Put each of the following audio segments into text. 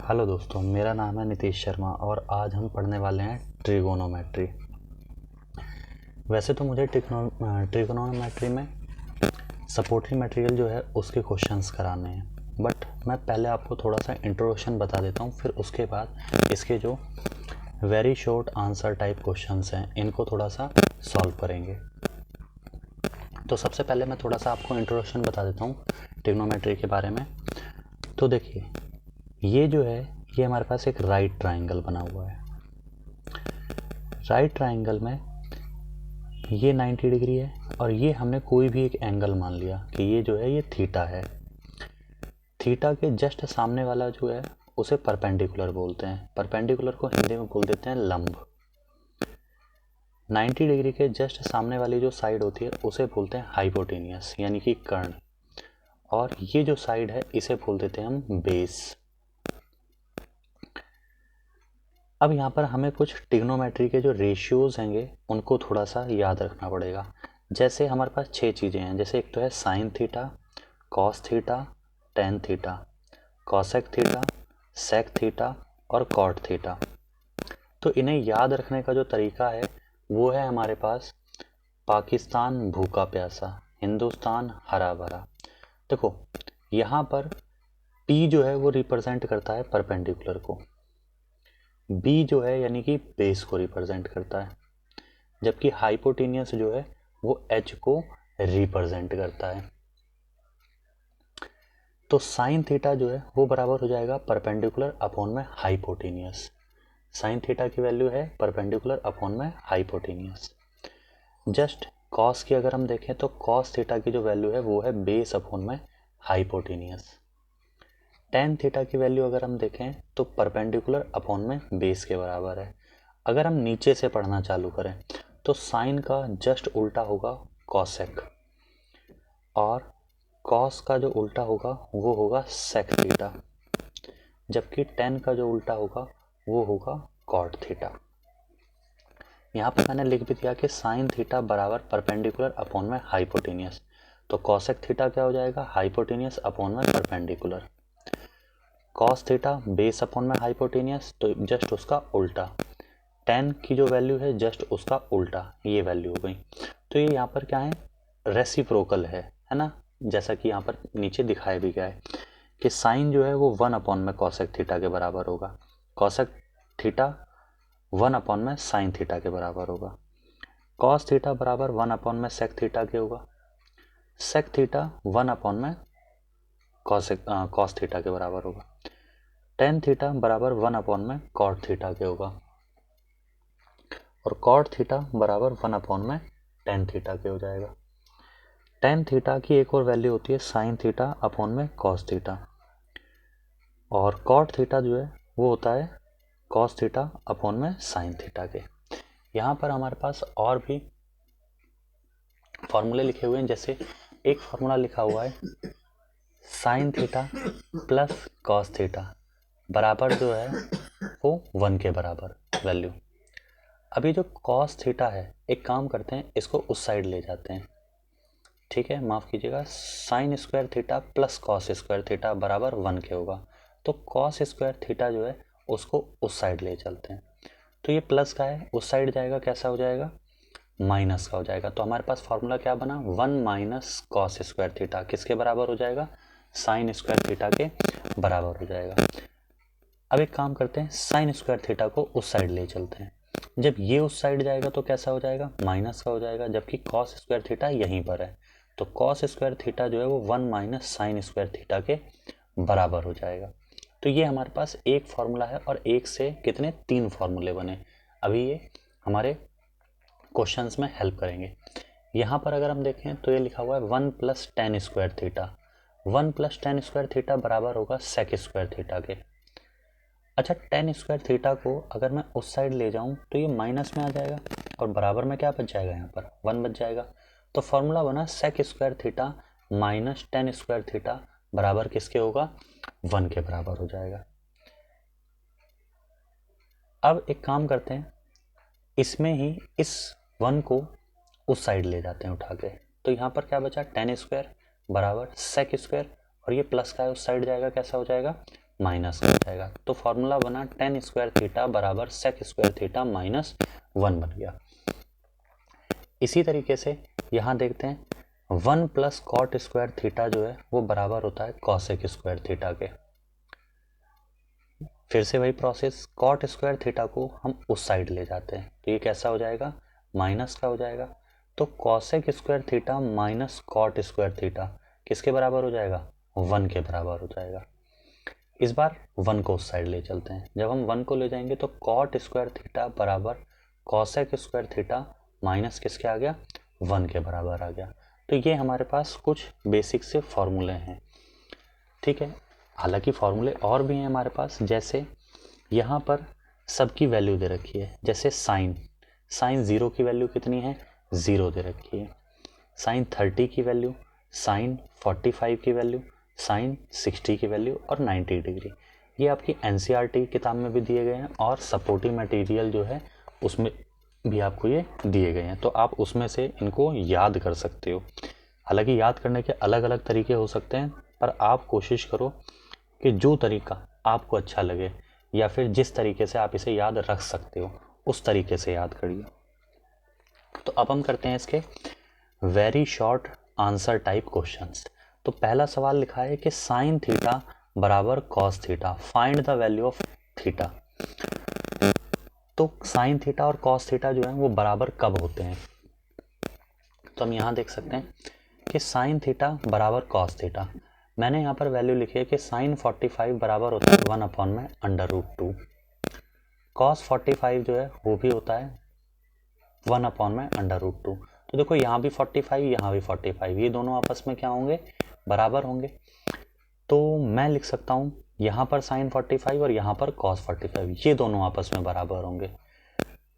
Hello दोस्तों, मेरा नाम है नितीश शर्मा और आज हम पढ़ने वाले हैं ट्रिगोनोमेट्री। वैसे तो मुझे ट्रिगोनोमेट्री में सपोर्टिंग मटेरियल जो है उसके क्वेश्चंस कराने हैं, बट मैं पहले आपको थोड़ा सा इंट्रोडक्शन बता देता हूँ, फिर उसके बाद इसके जो very short answer type questions हैं इनको थोड़ा सा सॉल्व करेंगे। तो सबसे पहले मैं थोड़ा सा आपको इंट्रोडक्शन बता देता हूँ ट्रिगोनोमेट्री के बारे में। तो देखिए, ये जो है ये हमारे पास एक राइट ट्राइंगल बना हुआ है। राइट ट्राइंगल में ये 90 डिग्री है और ये हमने कोई भी एक एंगल मान लिया कि ये जो है ये थीटा है। थीटा के जस्ट सामने वाला जो है उसे परपेंडिकुलर बोलते हैं। परपेंडिकुलर को हिंदी में बोल देते हैं लंब। 90 डिग्री के जस्ट सामने वाली जो साइड होती है उसे बोलते हैं हाइपोटेनियस यानी कि कर्ण, और ये जो साइड है इसे बोल देते हैं हम बेस। अब यहाँ पर हमें कुछ ट्रिग्नोमेट्री के जो रेशियोज हैंगे उनको थोड़ा सा याद रखना पड़ेगा। जैसे हमारे पास 6 चीज़ें हैं, जैसे एक तो है sine theta, cos theta, tan theta, cosec theta, sec theta और कॉट थीटा। तो इन्हें याद रखने का जो तरीका है वो है हमारे पास पाकिस्तान भूखा प्यासा, हिंदुस्तान हरा भरा। देखो यहाँ पर P जो है वो रिप्रेजेंट करता है परपेंडिकुलर को, B जो है यानी कि बेस को रिप्रेजेंट करता है, जबकि हाइपोटेनियस जो है वो H को रिप्रेजेंट करता है। तो साइन थीटा जो है वो बराबर हो जाएगा परपेंडिकुलर अपॉन में हाइपोटेनियस। साइन थीटा की वैल्यू है परपेंडिकुलर अपॉन में हाइपोटेनियस। जस्ट कॉस की अगर हम देखें तो कॉस थीटा की जो वैल्यू है वो है बेस अपॉन में हाइपोटेनियस। टेन थीटा की वैल्यू अगर हम देखें तो परपेंडिकुलर अपॉन में बेस के बराबर है। अगर हम नीचे से पढ़ना चालू करें तो साइन का जस्ट उल्टा होगा कॉसेक, और कॉस का जो उल्टा होगा वो होगा सेक थीटा, जबकि टेन का जो उल्टा होगा वो होगा कॉट थीटा। यहाँ पर मैंने लिख भी दिया कि साइन थीटा बराबर परपेंडिकुलर अपॉन में हाइपोटेनियस, तो कॉसेक थीटा क्या हो जाएगा, हाइपोटेनियस अपॉन में perpendicular. Cos theta base upon में हाइपोटेनियस, तो जस्ट उसका उल्टा। टेन की जो वैल्यू है जस्ट उसका उल्टा, ये वैल्यू हो गई। तो ये यहाँ पर क्या है, रेसिप्रोकल है ना, जैसा कि यहाँ पर नीचे दिखाया भी गया है कि साइन जो है वो 1 अपॉन में कॉसेक थीटा के बराबर होगा, कॉसेक थीटा 1 अपॉन में साइन थीटा के बराबर होगा, कॉस थीटा बराबर 1 अपॉन में सेक थीटा के होगा, सेक थीटा 1 अपॉन में कॉस थीटा के बराबर होगा, टेन थीटा बराबर 1 अपॉन में कॉट थीटा के होगा, और कॉट थीटा बराबर 1 अपॉन में टेन थीटा के हो जाएगा। टेन थीटा की एक और वैल्यू होती है साइन थीटा अपॉन में कॉस थीटा, और कॉट थीटा जो है वो होता है कॉस थीटा अपॉन में साइन थीटा के। यहाँ पर हमारे पास और भी फॉर्मूले लिखे हुए हैं, जैसे एक फॉर्मूला लिखा हुआ है sine theta plus cos theta बराबर जो है वो 1 के बराबर वैल्यू। अभी जो कॉस थीटा है, एक काम करते हैं इसको उस साइड ले जाते हैं, ठीक है, माफ़ कीजिएगा, sine square theta plus cos square theta बराबर 1 के होगा, तो कॉस स्क्वायर थीटा जो है उसको उस साइड ले चलते हैं, तो ये प्लस का है उस साइड जाएगा, कैसा हो जाएगा, माइनस का हो जाएगा। तो हमारे पास फॉर्मूला क्या बना, 1 माइनस कॉस स्क्वायर थीटा किसके बराबर हो जाएगा, साइन स्क्वायर थीटा के बराबर हो जाएगा। अब एक काम करते हैं, साइन स्क्वायर थीटा को उस साइड ले चलते हैं, जब ये उस साइड जाएगा तो कैसा हो जाएगा, माइनस का हो जाएगा, जबकि कॉस स्क्वायर थीटा यहीं पर है, तो कॉस स्क्वायर थीटा जो है वो 1 माइनस साइन स्क्वायर थीटा के बराबर हो जाएगा। तो ये हमारे पास एक फॉर्मूला है और एक से कितने, 3 फॉर्मूले बने। अभी ये हमारे क्वेश्चंस में हेल्प करेंगे। यहाँ पर अगर हम देखें तो ये लिखा हुआ है 1 plus ten square theta, 1 plus ten square theta बराबर होगा सेक स्क्वायर थीटा के। अच्छा, टेन स्क्वायर थीटा को अगर मैं उस साइड ले जाऊं तो ये माइनस में आ जाएगा और बराबर में क्या बच जाएगा, यहाँ पर 1 बच जाएगा। तो फॉर्मूला बना sec square theta minus tan square theta बराबर किसके होगा, 1 के बराबर हो जाएगा। अब एक काम करते हैं, इसमें ही इस 1 को उस साइड ले जाते हैं उठा के, तो यहाँ पर क्या बचा, टेन स्क्वायर बराबर सेक स्क्वायर, और ये प्लस का है उस साइड जाएगा, कैसा हो जाएगा माइनस हो जाएगा। तो फॉर्मूला बना टेन स्क्वायर थीटा बराबर सेक स्क्वायर थीटा माइनस 1 बन गया। इसी तरीके से यहाँ देखते हैं 1 प्लस कॉट स्क्वायर थीटा जो है वो बराबर होता है कॉसेक स्क्वायर थीटा के। फिर से वही प्रोसेस, कॉट स्क्वायर थीटा को हम उस साइड ले जाते हैं तो ये कैसा हो जाएगा, माइनस का हो जाएगा। तो cosec square theta minus cot square theta किसके बराबर हो जाएगा, 1 के बराबर हो जाएगा। इस बार 1 को उस साइड ले चलते हैं, जब हम 1 को ले जाएंगे तो कॉट स्क्वायर थीटा बराबर कॉसेक स्क्वायर थीटा माइनस किसके आ गया, 1 के बराबर आ गया। तो ये हमारे पास कुछ बेसिक से फॉर्मूले हैं। ठीक है, हालांकि फॉर्मूले और भी हैं हमारे पास, जैसे यहाँ पर सबकी वैल्यू दे रखी है, जैसे साइन 0 की वैल्यू कितनी है, 0 दे रखी है। साइन 30 की वैल्यू, साइन 45 की वैल्यू, साइन 60 की वैल्यू और 90 डिग्री। ये आपकी एनसीईआरटी किताब में भी दिए गए हैं और सपोर्टिव मटेरियल जो है उसमें भी आपको ये दिए गए हैं, तो आप उसमें से इनको याद कर सकते हो। हालांकि याद करने के अलग अलग तरीके हो सकते हैं, पर आप कोशिश करो कि जो तरीका आपको अच्छा लगे या फिर जिस तरीके से आप इसे याद रख सकते हो उस तरीके से याद करिए। तो अब हम करते हैं इसके very short answer type questions. तो पहला सवाल लिखा है कि साइन थीटा बराबर cos theta, find the value of theta. तो साइन थीटा और कॉस थीटा जो है वो बराबर कब होते हैं, तो हम यहाँ देख सकते हैं कि साइन थीटा बराबर कॉस थीटा। मैंने यहाँ पर वैल्यू लिखी है कि साइन 45 बराबर होता है 1/√2। कॉस 45 जो है वो भी होता है 1/√2। तो देखो यहाँ भी 45, यहाँ भी 45, ये दोनों आपस में क्या होंगे, बराबर होंगे। तो मैं लिख सकता हूँ यहाँ पर साइन 45 और यहाँ पर कॉस 45, ये दोनों आपस में बराबर होंगे।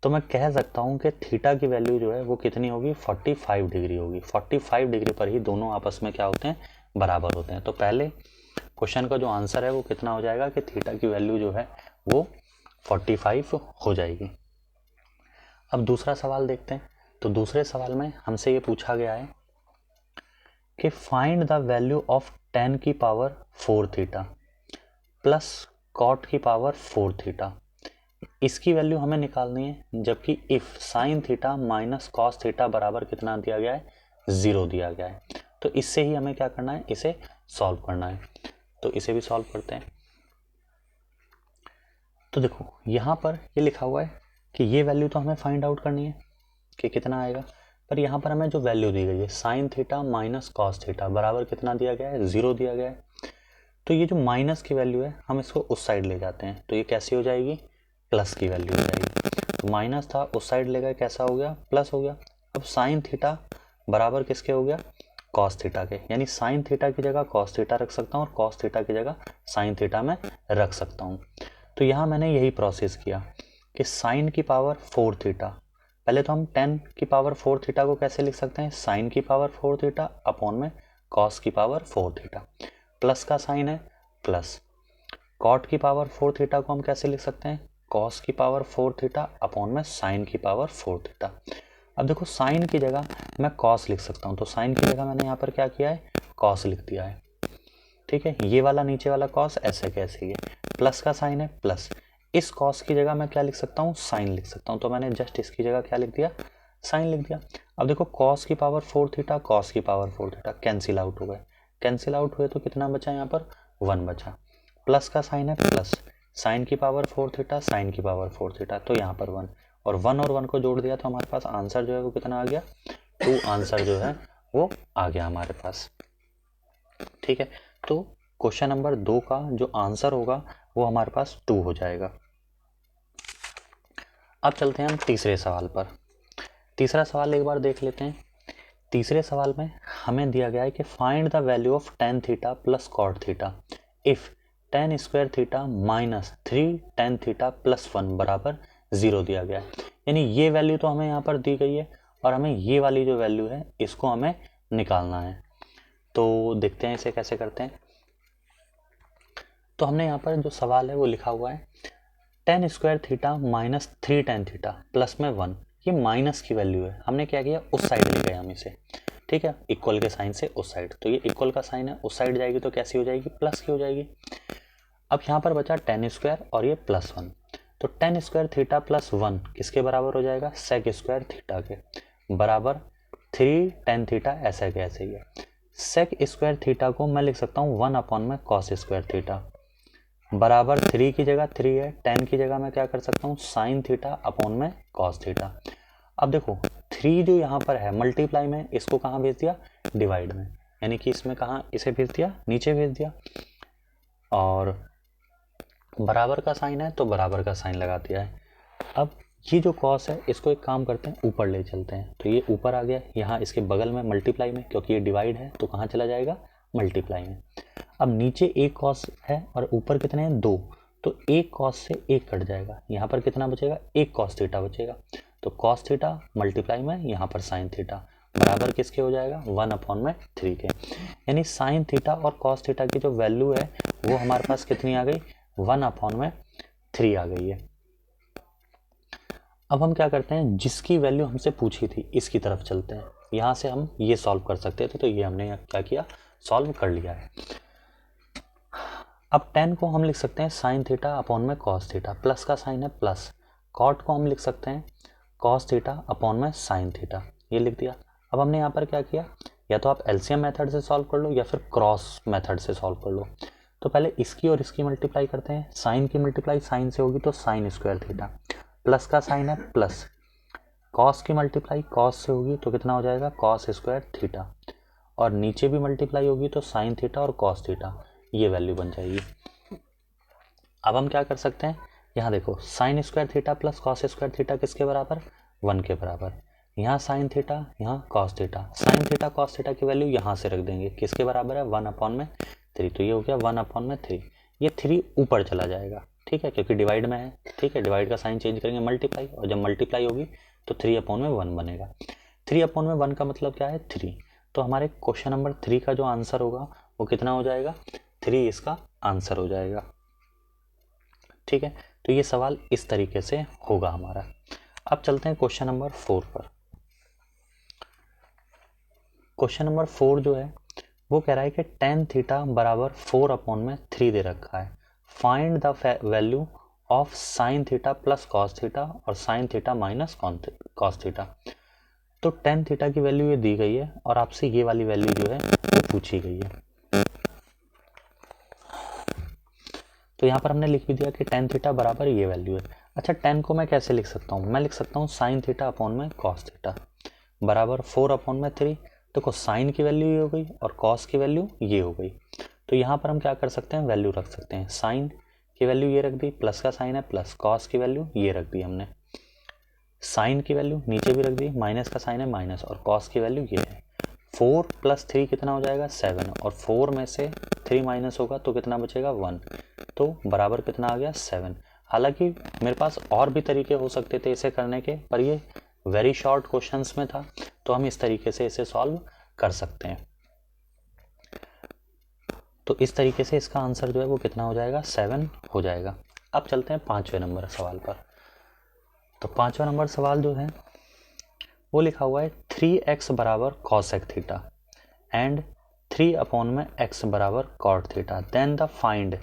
तो मैं कह सकता हूँ कि थीटा की वैल्यू जो है वो कितनी होगी, 45 डिग्री होगी। 45 डिग्री पर ही दोनों आपस में क्या होते हैं, बराबर होते हैं। तो पहले क्वेश्चन का जो आंसर है वो कितना हो जाएगा कि थीटा की वैल्यू जो है वो 45 हो जाएगी। अब दूसरा सवाल देखते हैं। तो दूसरे सवाल में हमसे ये पूछा गया है कि find the value of tan की पावर 4 थीटा प्लस cot की पावर 4 थीटा। इसकी वैल्यू हमें निकालनी है, जबकि if sign theta minus cos theta बराबर कितना दिया गया है, 0 दिया गया है। तो इससे ही हमें क्या करना है, इसे सॉल्व करना है। तो इसे भी सॉल्व करते हैं। तो देखो यहाँ पर ये लिखा हुआ है कि ये वैल्यू तो हमें फाइंड आउट करनी है कि कितना आएगा, पर यहाँ पर हमें जो वैल्यू दी गई है sine theta minus cos theta बराबर कितना दिया गया है, 0 दिया गया है। तो ये जो माइनस की वैल्यू है हम इसको उस साइड ले जाते हैं, तो ये कैसी हो जाएगी, प्लस की वैल्यू हो जाएगी। तो माइनस था उस साइड ले गए, कैसा हो गया, प्लस हो गया। अब साइन थीटा बराबर किसके हो गया, कॉस थीटा के, यानी साइन थीटा की जगह कॉस थीटा रख सकता हूँ और कॉस थीटा की जगह साइन थीटा में रख सकता हूँ। तो यहाँ मैंने यही प्रोसेस किया कि साइन की पावर 4 थीटा, पहले तो हम 10 की पावर 4 थीटा को कैसे लिख सकते हैं, साइन की पावर 4 थीटा अपॉन में कॉस की पावर 4 थीटा, प्लस का साइन है प्लस, कॉट की पावर 4 थीटा को हम कैसे लिख सकते हैं, कॉस की पावर 4 थीटा अपॉन में साइन की पावर 4 थीटा। अब देखो साइन की जगह मैं कॉस लिख सकता हूँ, तो साइन की जगह मैंने यहाँ पर क्या किया है, कॉस लिख दिया है। ठीक है, ये वाला नीचे वाला कॉस ऐसे कैसे ही है, प्लस का साइन है प्लस, इस कॉस की जगह मैं क्या लिख सकता हूँ, साइन लिख सकता हूँ। तो मैंने जस्ट इसकी जगह क्या लिख दिया, साइन लिख दिया। अब देखो कॉस की पावर 4 थीटा, कॉस की पावर 4 थीटा कैंसिल आउट हो गए, कैंसिल आउट हुए तो कितना बचा यहाँ पर, 1 बचा। प्लस का साइन है प्लस, साइन की पावर 4 थीटा, साइन की पावर 4 थीटा, तो यहाँ पर 1 और 1 को जोड़ दिया तो हमारे पास आंसर जो है वो कितना आ गया, 2 आंसर जो है वो आ गया हमारे पास। ठीक है, तो क्वेश्चन नंबर 2 का जो आंसर होगा वो हमारे पास 2 हो जाएगा। अब चलते हैं हम तीसरे सवाल पर। तीसरा सवाल एक बार देख लेते हैं। तीसरे सवाल में हमें दिया गया है कि find the value of tan theta plus cot theta if tan square theta minus 3 tan theta plus 1 बराबर 0 दिया गया है। यानी ये वैल्यू तो हमें यहाँ पर दी गई है और हमें ये वाली जो वैल्यू है इसको हमें निकालना है। तो देखते हैं इसे कैसे करते हैं। तो हमने यहाँ पर जो सवाल है वो लिखा हुआ है tan square theta minus 3 tan theta plus में 1, ये माइनस की वैल्यू है। हमने क्या किया, उस साइड ले गए हम इसे। ठीक है, इक्वल के साइन से उस साइड, तो ये इक्वल का साइन है उस साइड जाएगी तो कैसी हो जाएगी, प्लस की हो जाएगी। अब यहाँ पर बचा टेन स्क्वायर और ये प्लस 1, तो टेन स्क्वायर थीटा प्लस 1 किसके बराबर हो जाएगा, सेक स्क्वायर थीटा के बराबर 3 टेन थीटा, ऐसा के ऐसे ही है। सेक स्क्वायर थीटा को मैं लिख सकता हूँ 1 अपॉन में कॉस स्क्वायर थीटा बराबर 3 की जगह 3 है, 10 की जगह मैं क्या कर सकता हूँ साइन थीटा अपॉन में कॉस थीटा। अब देखो 3 जो यहाँ पर है मल्टीप्लाई में, इसको कहाँ भेज दिया, डिवाइड में, यानी कि इसमें कहाँ इसे भेज दिया, नीचे भेज दिया, और बराबर का साइन है तो बराबर का साइन लगा दिया है। अब ये जो कॉस है इसको एक काम करते हैं ऊपर ले चलते हैं, तो ये ऊपर आ गया, यहाँ इसके बगल में मल्टीप्लाई में, क्योंकि ये डिवाइड है तो कहाँ चला जाएगा, मल्टीप्लाई में। अब नीचे एक कॉस है और ऊपर कितने हैं, 2, तो एक कॉस से एक कट जाएगा, यहाँ पर कितना बचेगा, एक कॉस थीटा बचेगा, तो कॉस थीटा मल्टीप्लाई में यहाँ पर साइन थीटा बराबर किसके हो जाएगा, 1 अपॉन में 3 के। यानी साइन थीटा और कॉस थीटा की जो वैल्यू है वो हमारे पास कितनी आ गई, 1 अपॉन में 3 आ गई है। अब हम क्या करते हैं, जिसकी वैल्यू हमसे पूछी थी इसकी तरफ चलते हैं, यहाँ से हम ये सॉल्व कर सकते थे, तो ये हमने क्या किया, सॉल्व कर लिया है। अब 10 को हम लिख सकते हैं साइन थीटा अपॉन में कॉस थीटा, प्लस का साइन है प्लस, कॉट को हम लिख सकते हैं कॉस थीटा अपॉन में साइन थीटा, ये लिख दिया। अब हमने यहाँ पर क्या किया, या तो आप एलसीएम मेथड से सॉल्व कर लो या फिर क्रॉस मेथड से सॉल्व कर लो। तो पहले इसकी और इसकी मल्टीप्लाई करते हैं, साइन की मल्टीप्लाई साइन से होगी तो साइन स्क्वायर थीटा, प्लस का साइन है प्लस, कॉस की मल्टीप्लाई कॉस से होगी तो कितना हो जाएगा, कॉस स्क्वायर थीटा, और नीचे भी मल्टीप्लाई होगी तो साइन थीटा और कॉस थीटा, ये वैल्यू बन जाएगी। अब हम क्या कर सकते हैं, यहाँ देखो sine square theta plus cos square theta किसके बराबर, 1 के बराबर, यहाँ साइन थीटा यहाँ cos theta, sign theta cos theta की वैल्यू यहाँ से रख देंगे, किसके बराबर है, 1 अपॉन में 3, तो ये हो गया 1 अपॉन में 3, ये 3 ऊपर चला जाएगा, ठीक है, क्योंकि डिवाइड में है, ठीक है, डिवाइड का साइन चेंज करेंगे मल्टीप्लाई, और जब मल्टीप्लाई होगी तो 3 अपॉन में 1 बनेगा। 3 अपॉन में 1 का मतलब क्या है, 3, तो हमारे क्वेश्चन नंबर 3 का जो आंसर होगा वो कितना हो जाएगा, 3 इसका आंसर हो जाएगा, ठीक है। तो ये सवाल इस तरीके से होगा हमारा। अब चलते हैं क्वेश्चन नंबर 4 पर। क्वेश्चन नंबर 4 जो है वो कह रहा है कि टेन थीटा बराबर 4 अपॉन में 3 दे रखा है, find the value of sine theta plus cos theta और sine theta minus cos theta. तो टेन थीटा की वैल्यू ये दी गई है और आपसे ये वाली वैल्यू जो है वो पूछी गई है। तो यहाँ पर हमने लिख भी दिया कि टेन थीटा बराबर ये वैल्यू है। अच्छा, टेन को मैं कैसे लिख सकता हूँ, मैं लिख सकता हूँ साइन थीटा अपॉन में कॉस थीटा बराबर 4 अपॉन में 3। देखो साइन की वैल्यू ये हो गई और कॉस की वैल्यू ये हो गई, तो यहाँ पर हम क्या कर सकते हैं, वैल्यू रख सकते हैं। साइन की वैल्यू ये रख दी, प्लस का साइन है प्लस, कॉस की वैल्यू ये रख दी हमने, साइन की वैल्यू नीचे भी रख दी, माइनस का साइन है माइनस, और कॉस की वैल्यू ये है। 4 + 3 कितना हो जाएगा, 7, और 4 में से 3 माइनस होगा तो कितना बचेगा, 1, तो बराबर कितना आ गया, 7। हालांकि मेरे पास और भी तरीके हो सकते थे इसे करने के, पर ये वेरी शॉर्ट क्वेश्चंस में था तो हम इस तरीके से इसे सॉल्व कर सकते हैं। तो इस तरीके से इसका आंसर जो है वो कितना हो जाएगा, 7 हो जाएगा। अब चलते हैं 5वें नंबर सवाल पर। तो 5वां नंबर सवाल जो है वो लिखा हुआ है 3x बराबर कॉसेक थीटा एंड 3 अपॉन में x बराबर cot theta, then the find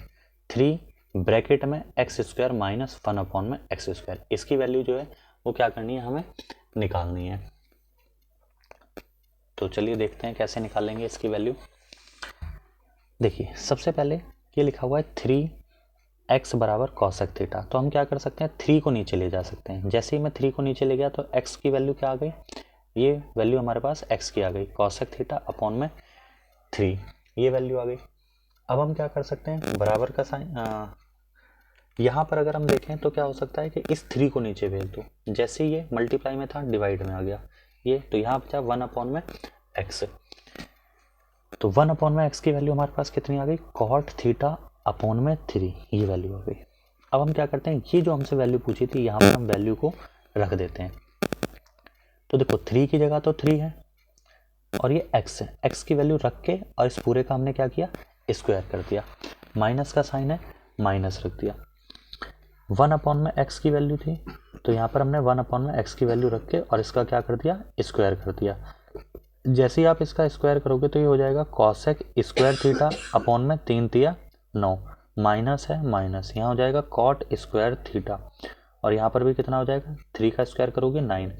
3 bracket में x स्क्वायर माइनस 1 अपॉन में x स्क्वायर। इसकी वैल्यू जो है वो क्या करनी है, हमें निकालनी है। तो चलिए देखते हैं कैसे निकालेंगे इसकी वैल्यू। देखिए सबसे पहले ये लिखा हुआ है 3x बराबर कॉसेक थीटा, तो हम क्या कर सकते हैं, 3 को नीचे ले जा सकते हैं। जैसे ही मैं 3 को नीचे ले गया तो x की वैल्यू क्या आ गई, ये वैल्यू हमारे पास x की आ गई, कॉसेक थीटा अपॉन में 3, ये वैल्यू आ गई। अब हम क्या कर सकते हैं, बराबर का साइन, यहाँ पर अगर हम देखें तो क्या हो सकता है कि इस 3 को नीचे भेज दो, जैसे ये मल्टीप्लाई में था डिवाइड में आ गया ये, तो यहाँ बचा 1 अपॉन में x, तो 1 अपॉन में x की वैल्यू हमारे पास कितनी आ गई, कॉट थीटा अपॉन में 3, ये वैल्यू आ गई। अब हम क्या करते हैं, ये जो हमसे वैल्यू पूछी थी यहाँ पर हम वैल्यू को रख देते हैं। तो देखो 3 की जगह तो 3 है और ये x है, x की वैल्यू रख के और इस पूरे का हमने क्या किया, स्क्वायर कर दिया, माइनस का साइन है माइनस रख दिया। 1 अपॉन में x की वैल्यू थी तो यहाँ पर हमने 1 अपॉन में x की वैल्यू रख के और इसका क्या कर दिया, स्क्वायर कर दिया। जैसे ही आप इसका स्क्वायर करोगे तो ये हो जाएगा कॉसेक स्क्वायर थीटा अपॉन में 3 तिया 9, माइनस है माइनस, यहाँ हो जाएगा कॉट स्क्वायर थीटा, और यहाँ पर भी कितना हो जाएगा 3 का स्क्वायर करोगे 9।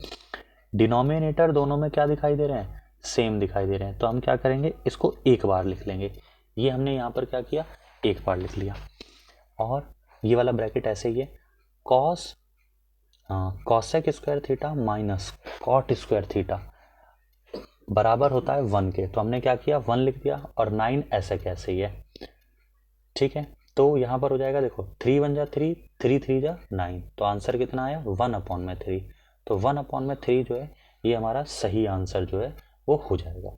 डिनोमिनेटर दोनों में क्या दिखाई दे रहे हैं, सेम दिखाई दे रहे हैं, तो हम क्या करेंगे इसको एक बार लिख लेंगे। ये हमने यहाँ पर क्या किया, एक बार लिख लिया, और ये वाला ब्रैकेट ऐसे ही है, cos cosec square theta minus cot square theta बराबर होता है 1 के। तो हमने क्या किया 1 लिख दिया, और 9 ऐसे कैसे ही है, ठीक है। तो यहाँ पर हो जाएगा देखो 3 1 जा 3, 3 3 जा 9, तो आंसर कितना आया 1/3। तो 1/3 जो है ये हमारा सही आंसर जो है वो हो जाएगा।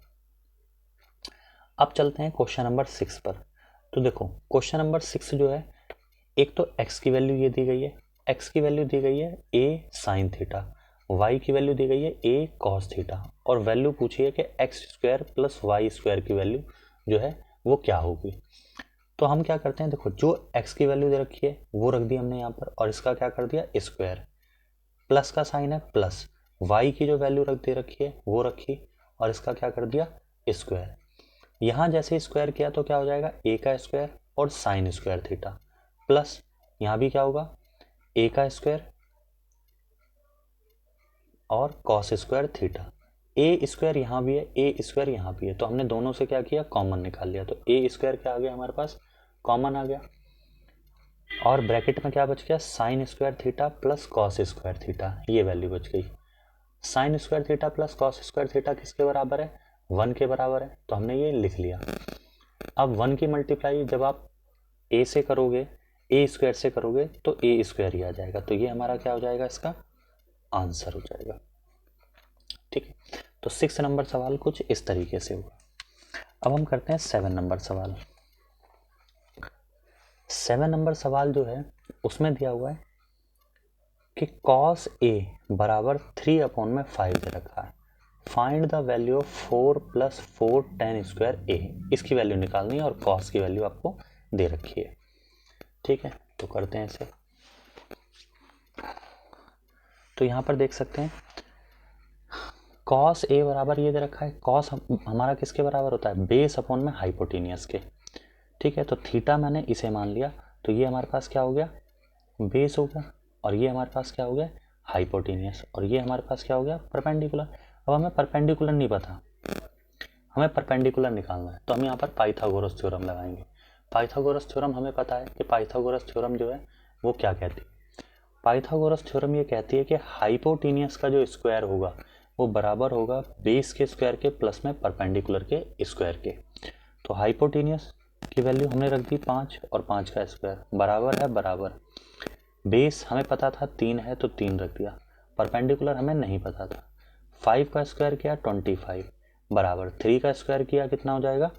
अब चलते हैं क्वेश्चन नंबर 6 पर। तो देखो क्वेश्चन नंबर 6 जो है, एक तो x की वैल्यू ये दी गई है, x की वैल्यू दी गई है a साइन थीटा, y की वैल्यू दी गई है a कॉस थीटा, और वैल्यू पूछी है कि x square plus y square की वैल्यू जो है वो क्या होगी। तो हम क्या करते हैं, देखो जो x की वैल्यू दे रखी है वो रख दी हमने यहाँ पर, और इसका क्या कर दिया स्क्वायर, प्लस का साइन है प्लस, y की जो वैल्यू रख दे रखी है वो रखी, और इसका क्या कर दिया स्क्वायर। यहाँ जैसे स्क्वायर किया तो क्या हो जाएगा a का स्क्वायर और साइन स्क्वायर थीटा, प्लस यहाँ भी क्या होगा a का स्क्वायर और कॉस स्क्वायर थीटा। ए स्क्वायर यहाँ भी है, ए स्क्वायर यहाँ भी है, तो हमने दोनों से क्या किया कॉमन निकाल लिया, तो ए स्क्वायर क्या आ गया हमारे पास, कॉमन आ गया, और ब्रैकेट में क्या बच गया sine square theta plus cos square theta, ये वैल्यू बच गई। Sine square theta plus cos square theta किसके बराबर है, 1 के बराबर है, तो हमने ये लिख लिया। अब 1 की मल्टीप्लाई जब आप ए से करोगे, ए स्क्वायर से करोगे तो ए स्क्वायर ही आ जाएगा, तो ये हमारा क्या हो जाएगा, इसका आंसर हो जाएगा। ठीक है, तो 6 नंबर सवाल कुछ इस तरीके से हुआ। अब हम करते हैं 7 नंबर सवाल। 7 नंबर सवाल जो है उसमें दिया हुआ है कि cos a बराबर 3/5 दे रखा है, find the value of 4 + 4 tan square a, इसकी वैल्यू निकालनी है और cos की वैल्यू आपको दे रखी है। ठीक है, तो करते हैं इसे। तो यहाँ पर देख सकते हैं cos a बराबर ये दे रखा है, cos हमारा किसके बराबर होता है, बेस अपॉन में हाइपोटेनियस के। ठीक है, तो थीटा मैंने इसे मान लिया, तो ये हमारे पास क्या हो गया बेस हो गया, और ये हमारे पास क्या हो गया हाइपोटेनियस, और ये हमारे पास क्या हो गया परपेंडिकुलर। अब हमें परपेंडिकुलर नहीं पता, हमें परपेंडिकुलर निकालना है, तो हम यहाँ पर पाइथागोरस थ्योरम लगाएंगे। पाइथागोरस थ्योरम हमें पता है कि पाइथागोरस थ्योरम जो है वो क्या कहती है, पाइथागोरस थ्योरम ये कहती है कि हाइपोटेनियस का जो स्क्वायर होगा वो बराबर होगा बेस के स्क्वायर के प्लस में परपेंडिकुलर के स्क्वायर के। तो हाइपोटेनियस की वैल्यू हमने रख दी 5, और 5 का स्क्वायर बराबर है बराबर, बेस हमें पता था 3 है तो 3 रख दिया, परपेंडिकुलर हमें नहीं पता था, 5 का स्क्वायर किया 25 बराबर 3 का स्क्वायर किया कितना हो जाएगा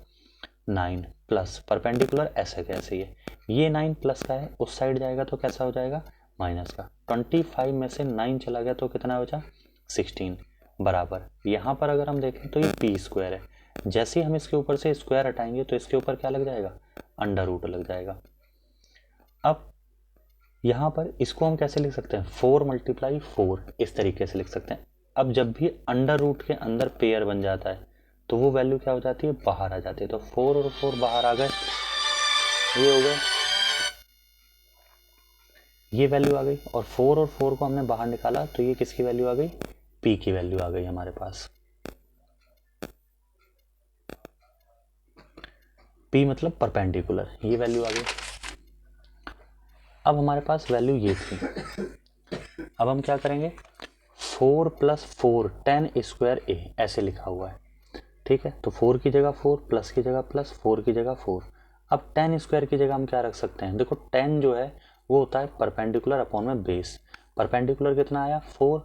9, प्लस परपेंडिकुलर ऐसे कैसे ही है, ये 9 प्लस का है उस साइड जाएगा तो कैसा हो जाएगा माइनस का, 25 में से 9 चला गया तो कितना बचा 16 बराबर, यहाँ पर अगर हम देखें तो ये पी स्क्वायर है, जैसे ही हम इसके ऊपर से स्क्वायर हटाएंगे तो इसके ऊपर क्या लग जाएगा अंडर रूट लग जाएगा। अब यहाँ पर इसको हम कैसे लिख सकते हैं 4 × 4 इस तरीके से लिख सकते हैं। अब जब भी अंडर रूट के अंदर पेयर बन जाता है तो वो वैल्यू क्या हो जाती है बाहर आ जाती है, तो 4 और 4 बाहर आ गए, ये हो गए, ये वैल्यू आ गई, और 4 और 4 को हमने बाहर निकाला तो ये किसकी वैल्यू आ गई पी की वैल्यू आ गई हमारे पास, पी मतलब परपेंडिकुलर, ये वैल्यू आ गई। अब हमारे पास वैल्यू ये थी, अब हम क्या करेंगे 4 + 4 tan स्क्वायर a ऐसे लिखा हुआ है। ठीक है, तो 4 की जगह 4, प्लस की जगह प्लस, 4 की जगह 4। अब tan स्क्वायर की जगह हम क्या रख सकते हैं, देखो tan जो है वो होता है परपेंडिकुलर अपॉन में बेस, परपेंडिकुलर कितना आया 4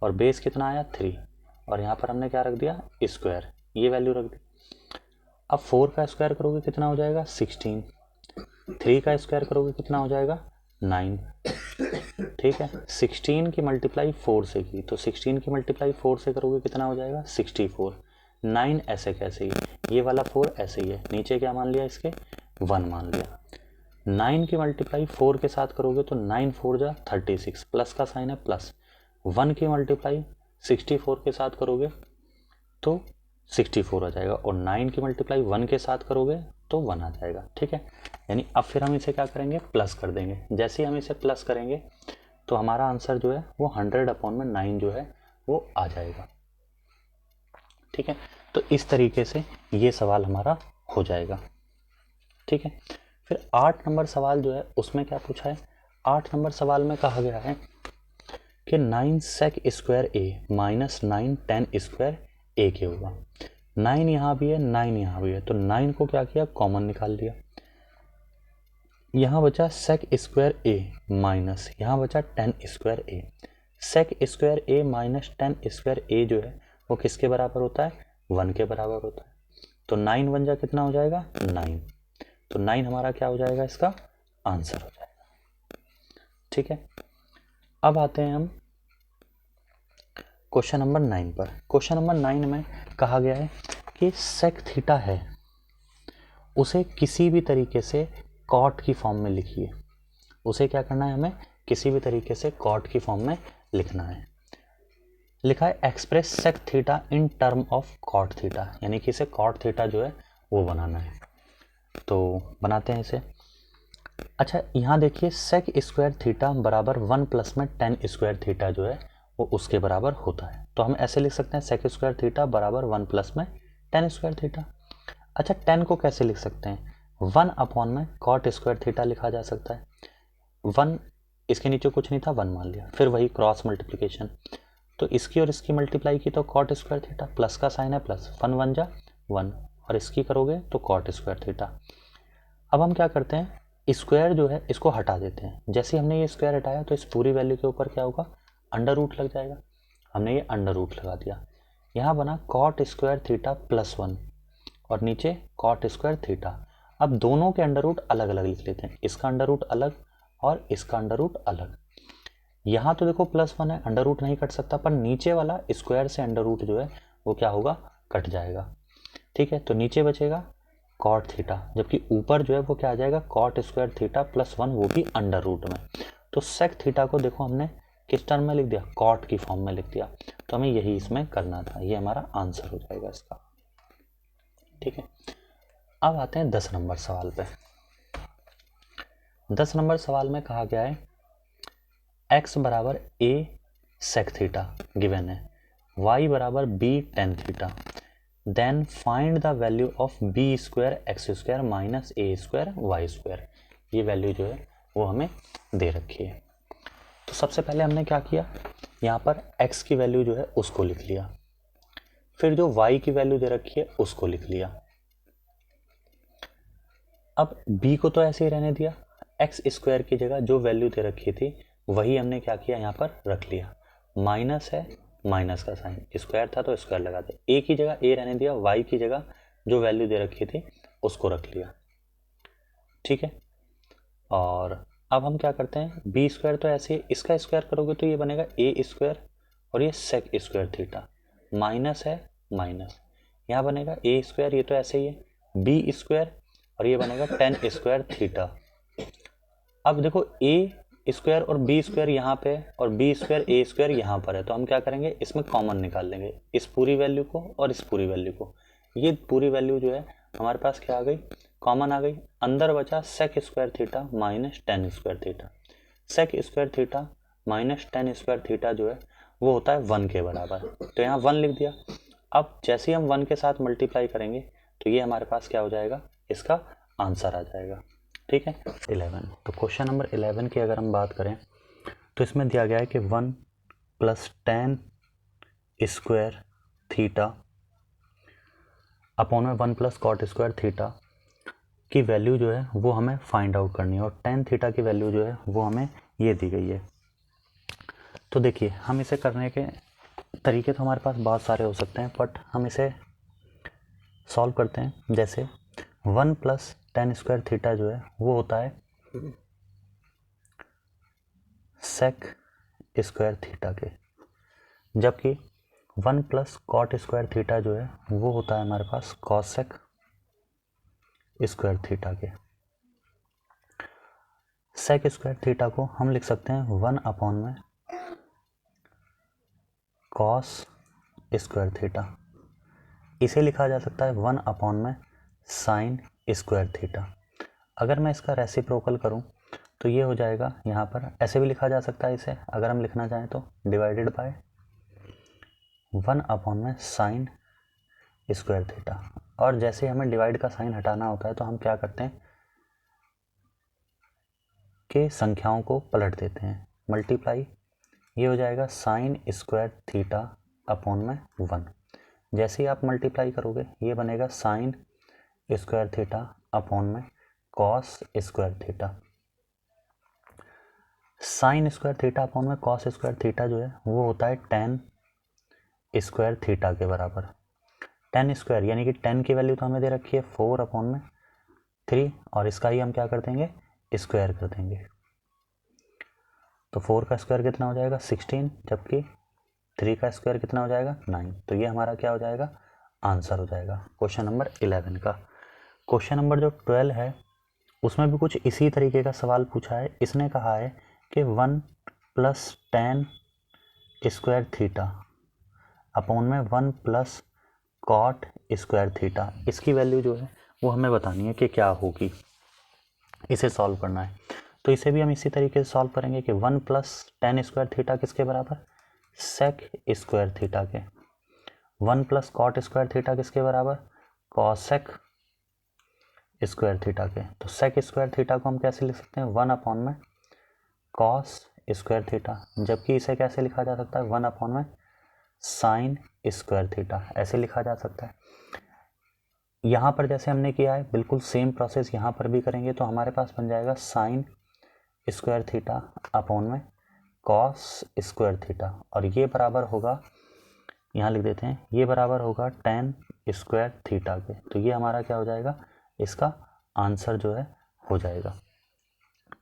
और बेस कितना आया 3, और यहाँ पर हमने क्या रख दिया स्क्वायर, ये वैल्यू रख दी। अब 4 का स्क्वायर करोगे कितना हो जाएगा 16, 3 का स्क्वायर करोगे कितना हो जाएगा 9। ठीक है, 16 की मल्टीप्लाई 4 से की, तो 16 की मल्टीप्लाई 4 से करोगे कितना हो जाएगा 64, 9 ऐसे कैसे ही, ये वाला 4 ऐसे ही है, नीचे क्या मान लिया इसके 1 मान लिया। 9 की मल्टीप्लाई 4 के साथ करोगे तो 9 4 जा 36, प्लस का साइन है प्लस, 1 की मल्टीप्लाई 64 के साथ करोगे तो 64 आ जाएगा, और 9 की मल्टीप्लाई 1 के साथ करोगे तो 1 आ जाएगा। ठीक है, यानी अब फिर हम इसे क्या करेंगे, प्लस कर देंगे। जैसे ही हम इसे प्लस करेंगे तो हमारा आंसर जो है वो 100/9 जो है वो आ जाएगा। ठीक है, तो इस तरीके से ये सवाल हमारा हो जाएगा। ठीक है, फिर 8 नंबर सवाल जो है उसमें क्या पूछा है, 8 नंबर सवाल में कहा गया है कि 9 sec स्क्वायर ए माइनस 9 tan स्क्वायर ए के होगा। 9 यहाँ भी है, 9 यहाँ भी है, तो 9 को क्या किया, कॉमन निकाल लिया। यहाँ बचा sec स्क्वायर ए माइनस यहाँ बचा tan स्क्वायर ए। sec स्क्वायर ए माइनस tan स्क्वायर ए जो है वो किसके बराबर होता है, 1 के बराबर होता है। तो 9 1 जा कितना हो जाएगा, 9। तो 9 हमारा क्या हो जाएगा, इसका आंसर हो जाएगा। ठीक है, अब आते हैं हम क्वेश्चन नंबर 9 पर। क्वेश्चन नंबर 9 में कहा गया है कि सेक थीटा है, उसे किसी भी तरीके से कॉट की फॉर्म में लिखिए। उसे क्या करना है, हमें किसी भी तरीके से कॉट की फॉर्म में लिखना है। लिखा है express sec theta in term of cot theta, यानी कि इसे कॉट थीटा जो है वो बनाना है। तो बनाते हैं इसे। अच्छा, यहाँ देखिए सेक स्क्वायर थीटा बराबर 1 प्लस में tan स्क्वायर थीटा जो है वो उसके बराबर होता है। तो हम ऐसे लिख सकते हैं सेक स्क्वायर थीटा बराबर 1 प्लस में tan स्क्वायर थीटा। अच्छा, tan को कैसे लिख सकते हैं, 1 अपॉन में कॉट स्क्वायर थीटा लिखा जा सकता है। 1 इसके नीचे कुछ नहीं था, 1 मान लिया, फिर वही क्रॉस मल्टीप्लिकेशन, तो इसकी और इसकी मल्टीप्लाई की तो कॉट स्क्वायर थीटा, प्लस का साइन है प्लस, 1 1 जा 1, और इसकी करोगे तो कॉट स्क्वायर थीटा। अब हम क्या करते हैं, स्क्वायर जो है इसको हटा देते हैं। जैसे हमने ये स्क्वायर हटाया तो इस पूरी वैल्यू के ऊपर क्या होगा, अंडर रूट लग जाएगा। हमने ये अंडर रूट लगा दिया, यहाँ बना कॉट स्क्वायर थीटा प्लस 1 और नीचे कॉट स्क्वायर थीटा। अब दोनों के अंडर रूट अलग अलग लिख लेते हैं, इसका अंडर रूट अलग और इसका अंडर रूट अलग। यहाँ तो देखो प्लस 1 है, अंडर रूट नहीं कट सकता, पर नीचे वाला स्क्वायर से अंडर रूट जो है वो क्या होगा, कट जाएगा। ठीक है, तो नीचे बचेगा कॉट थीटा, जबकि ऊपर जो है वो क्या आ जाएगा, कॉट स्क्वायर थीटा प्लस 1, वो भी अंडर रूट में। तो सेक थीटा को देखो हमने किस टर्म में लिख दिया, कॉट की फॉर्म में लिख दिया। तो हमें यही इसमें करना था, ये हमारा आंसर हो जाएगा इसका। ठीक है, अब आते हैं 10 नंबर सवाल पे। 10 नंबर सवाल में कहा गया है x बराबर a सेक थीटा गिवन है, y बराबर b tan theta, then find the value of b square x square minus a square y square. ये वैल्यू जो है वो हमें दे रखी है। तो सबसे पहले हमने क्या किया, यहाँ पर x की वैल्यू जो है उसको लिख लिया, फिर जो y की वैल्यू दे रखी है उसको लिख लिया। अब b को तो ऐसे ही रहने दिया, एक्स स्क्वायर की जगह जो वैल्यू दे रखी थी वही हमने क्या किया, यहाँ पर रख लिया। माइनस है, माइनस का साइन, स्क्वायर था तो स्क्वायर लगा दिया, ए की जगह ए रहने दिया, वाई की जगह जो वैल्यू दे रखी थी उसको रख लिया। ठीक है, और अब हम क्या करते हैं, बी स्क्वायर तो ऐसे इसका स्क्वायर करोगे तो ये बनेगा ए स्क्वायर और ये सेक स्क्वायर थीटा, माइनस है माइनस, यहाँ बनेगा ए स्क्वायर, ये तो ऐसे ही है, बी स्क्वायर और ये बनेगा tan स्क्वायर थीटा। अब देखो ए स्क्वायर और बी स्क्वायर यहाँ पे और बी स्क्वायर ए स्क्वायर यहाँ पर है, तो हम क्या करेंगे, इसमें कॉमन निकाल लेंगे, इस पूरी वैल्यू को और इस पूरी वैल्यू को। ये पूरी वैल्यू जो है हमारे पास क्या आ गई, कॉमन आ गई। अंदर बचा sec square theta minus tan square theta. Sec square theta minus tan square theta जो है वो होता है 1 के बराबर, तो यहाँ 1 लिख दिया। अब जैसे ही हम 1 के साथ मल्टीप्लाई करेंगे तो ये हमारे पास क्या हो जाएगा, इसका आंसर आ जाएगा। ठीक है, 11। तो क्वेश्चन नंबर 11 की अगर हम बात करें तो इसमें दिया गया है कि 1 plus tan square theta upon में 1 प्लस कॉट स्क्वायर थीटा की वैल्यू जो है वो हमें फाइंड आउट करनी है, और tan थीटा की वैल्यू जो है वो हमें ये दी गई है। तो देखिए, हम इसे करने के तरीके तो हमारे पास बहुत सारे हो सकते हैं, बट हम इसे सॉल्व करते हैं। जैसे 1 प्लस tan स्क्वायर थीटा जो है वो होता है सेक स्क्वायर थीटा के, जबकि 1 प्लस कॉट स्क्वायर थीटा जो है वो होता है हमारे पास कॉसेक स्क्वायर थीटा के। सेक स्क्वायर थीटा को हम लिख सकते हैं 1 अपॉन में कॉस स्क्वायर थीटा, इसे लिखा जा सकता है 1 अपॉन में साइन स्क्वायर थीटा। अगर मैं इसका रेसिप्रोकल करूं तो ये हो जाएगा, यहाँ पर ऐसे भी लिखा जा सकता है इसे, अगर हम लिखना चाहें तो डिवाइडेड बाय 1 में साइन स्क्वायर थीटा। और जैसे हमें डिवाइड का साइन हटाना होता है तो हम क्या करते हैं कि संख्याओं को पलट देते हैं, मल्टीप्लाई, ये हो जाएगा साइन स्क्वायर थीटा अपॉन में 1। जैसे ही आप मल्टीप्लाई करोगे ये बनेगा साइन स्क्वायर थीटा अपॉन में cos square theta. Sine square theta upon में कॉस स्क्वायर थीटा जो है वो होता है टेन स्क्वायर थीटा के बराबर। टेन स्क्वायर यानी कि टेन की वैल्यू तो हमें दे रखी है 4 अपॉन में 3, और इसका ही हम क्या कर देंगे स्क्वायर कर देंगे। तो 4 का स्क्वायर कितना हो जाएगा 16, जबकि 3 का स्क्वायर कितना हो जाएगा 9। तो ये हमारा क्या हो जाएगा आंसर हो जाएगा क्वेश्चन नंबर 11 का। क्वेश्चन नंबर जो 12 है उसमें भी कुछ इसी तरीके का सवाल पूछा है। इसने कहा है कि 1 plus ten square theta upon में 1 प्लस कॉट स्क्वायर थीटा, इसकी वैल्यू जो है वो हमें बतानी है कि क्या होगी, इसे सॉल्व करना है। तो इसे भी हम इसी तरीके से सॉल्व करेंगे कि 1 प्लस टेन स्क्वायर थीटा किसके बराबर, सेक स्क्वायर थीटा के। 1 प्लस कॉट स्क्वायर थीटा किसके बराबर, कॉसेक स्क्वायर थीटा के। तो सेक स्क्वायर थीटा को हम कैसे लिख सकते हैं 1 अपॉन में कॉस स्क्वायर थीटा, जबकि इसे कैसे लिखा जा सकता है 1 अपॉन में साइन स्क्वायर थीटा, ऐसे लिखा जा सकता है। यहाँ पर जैसे हमने किया है बिल्कुल सेम प्रोसेस यहाँ पर भी करेंगे, तो हमारे पास बन जाएगा साइन स्क्वायर थीटा अपॉन में कॉस स्क्वायर थीटा, और ये बराबर होगा, यहाँ लिख देते हैं, ये बराबर होगा टेन स्क्वायर थीटा के। तो ये हमारा क्या हो जाएगा, इसका आंसर जो है हो जाएगा।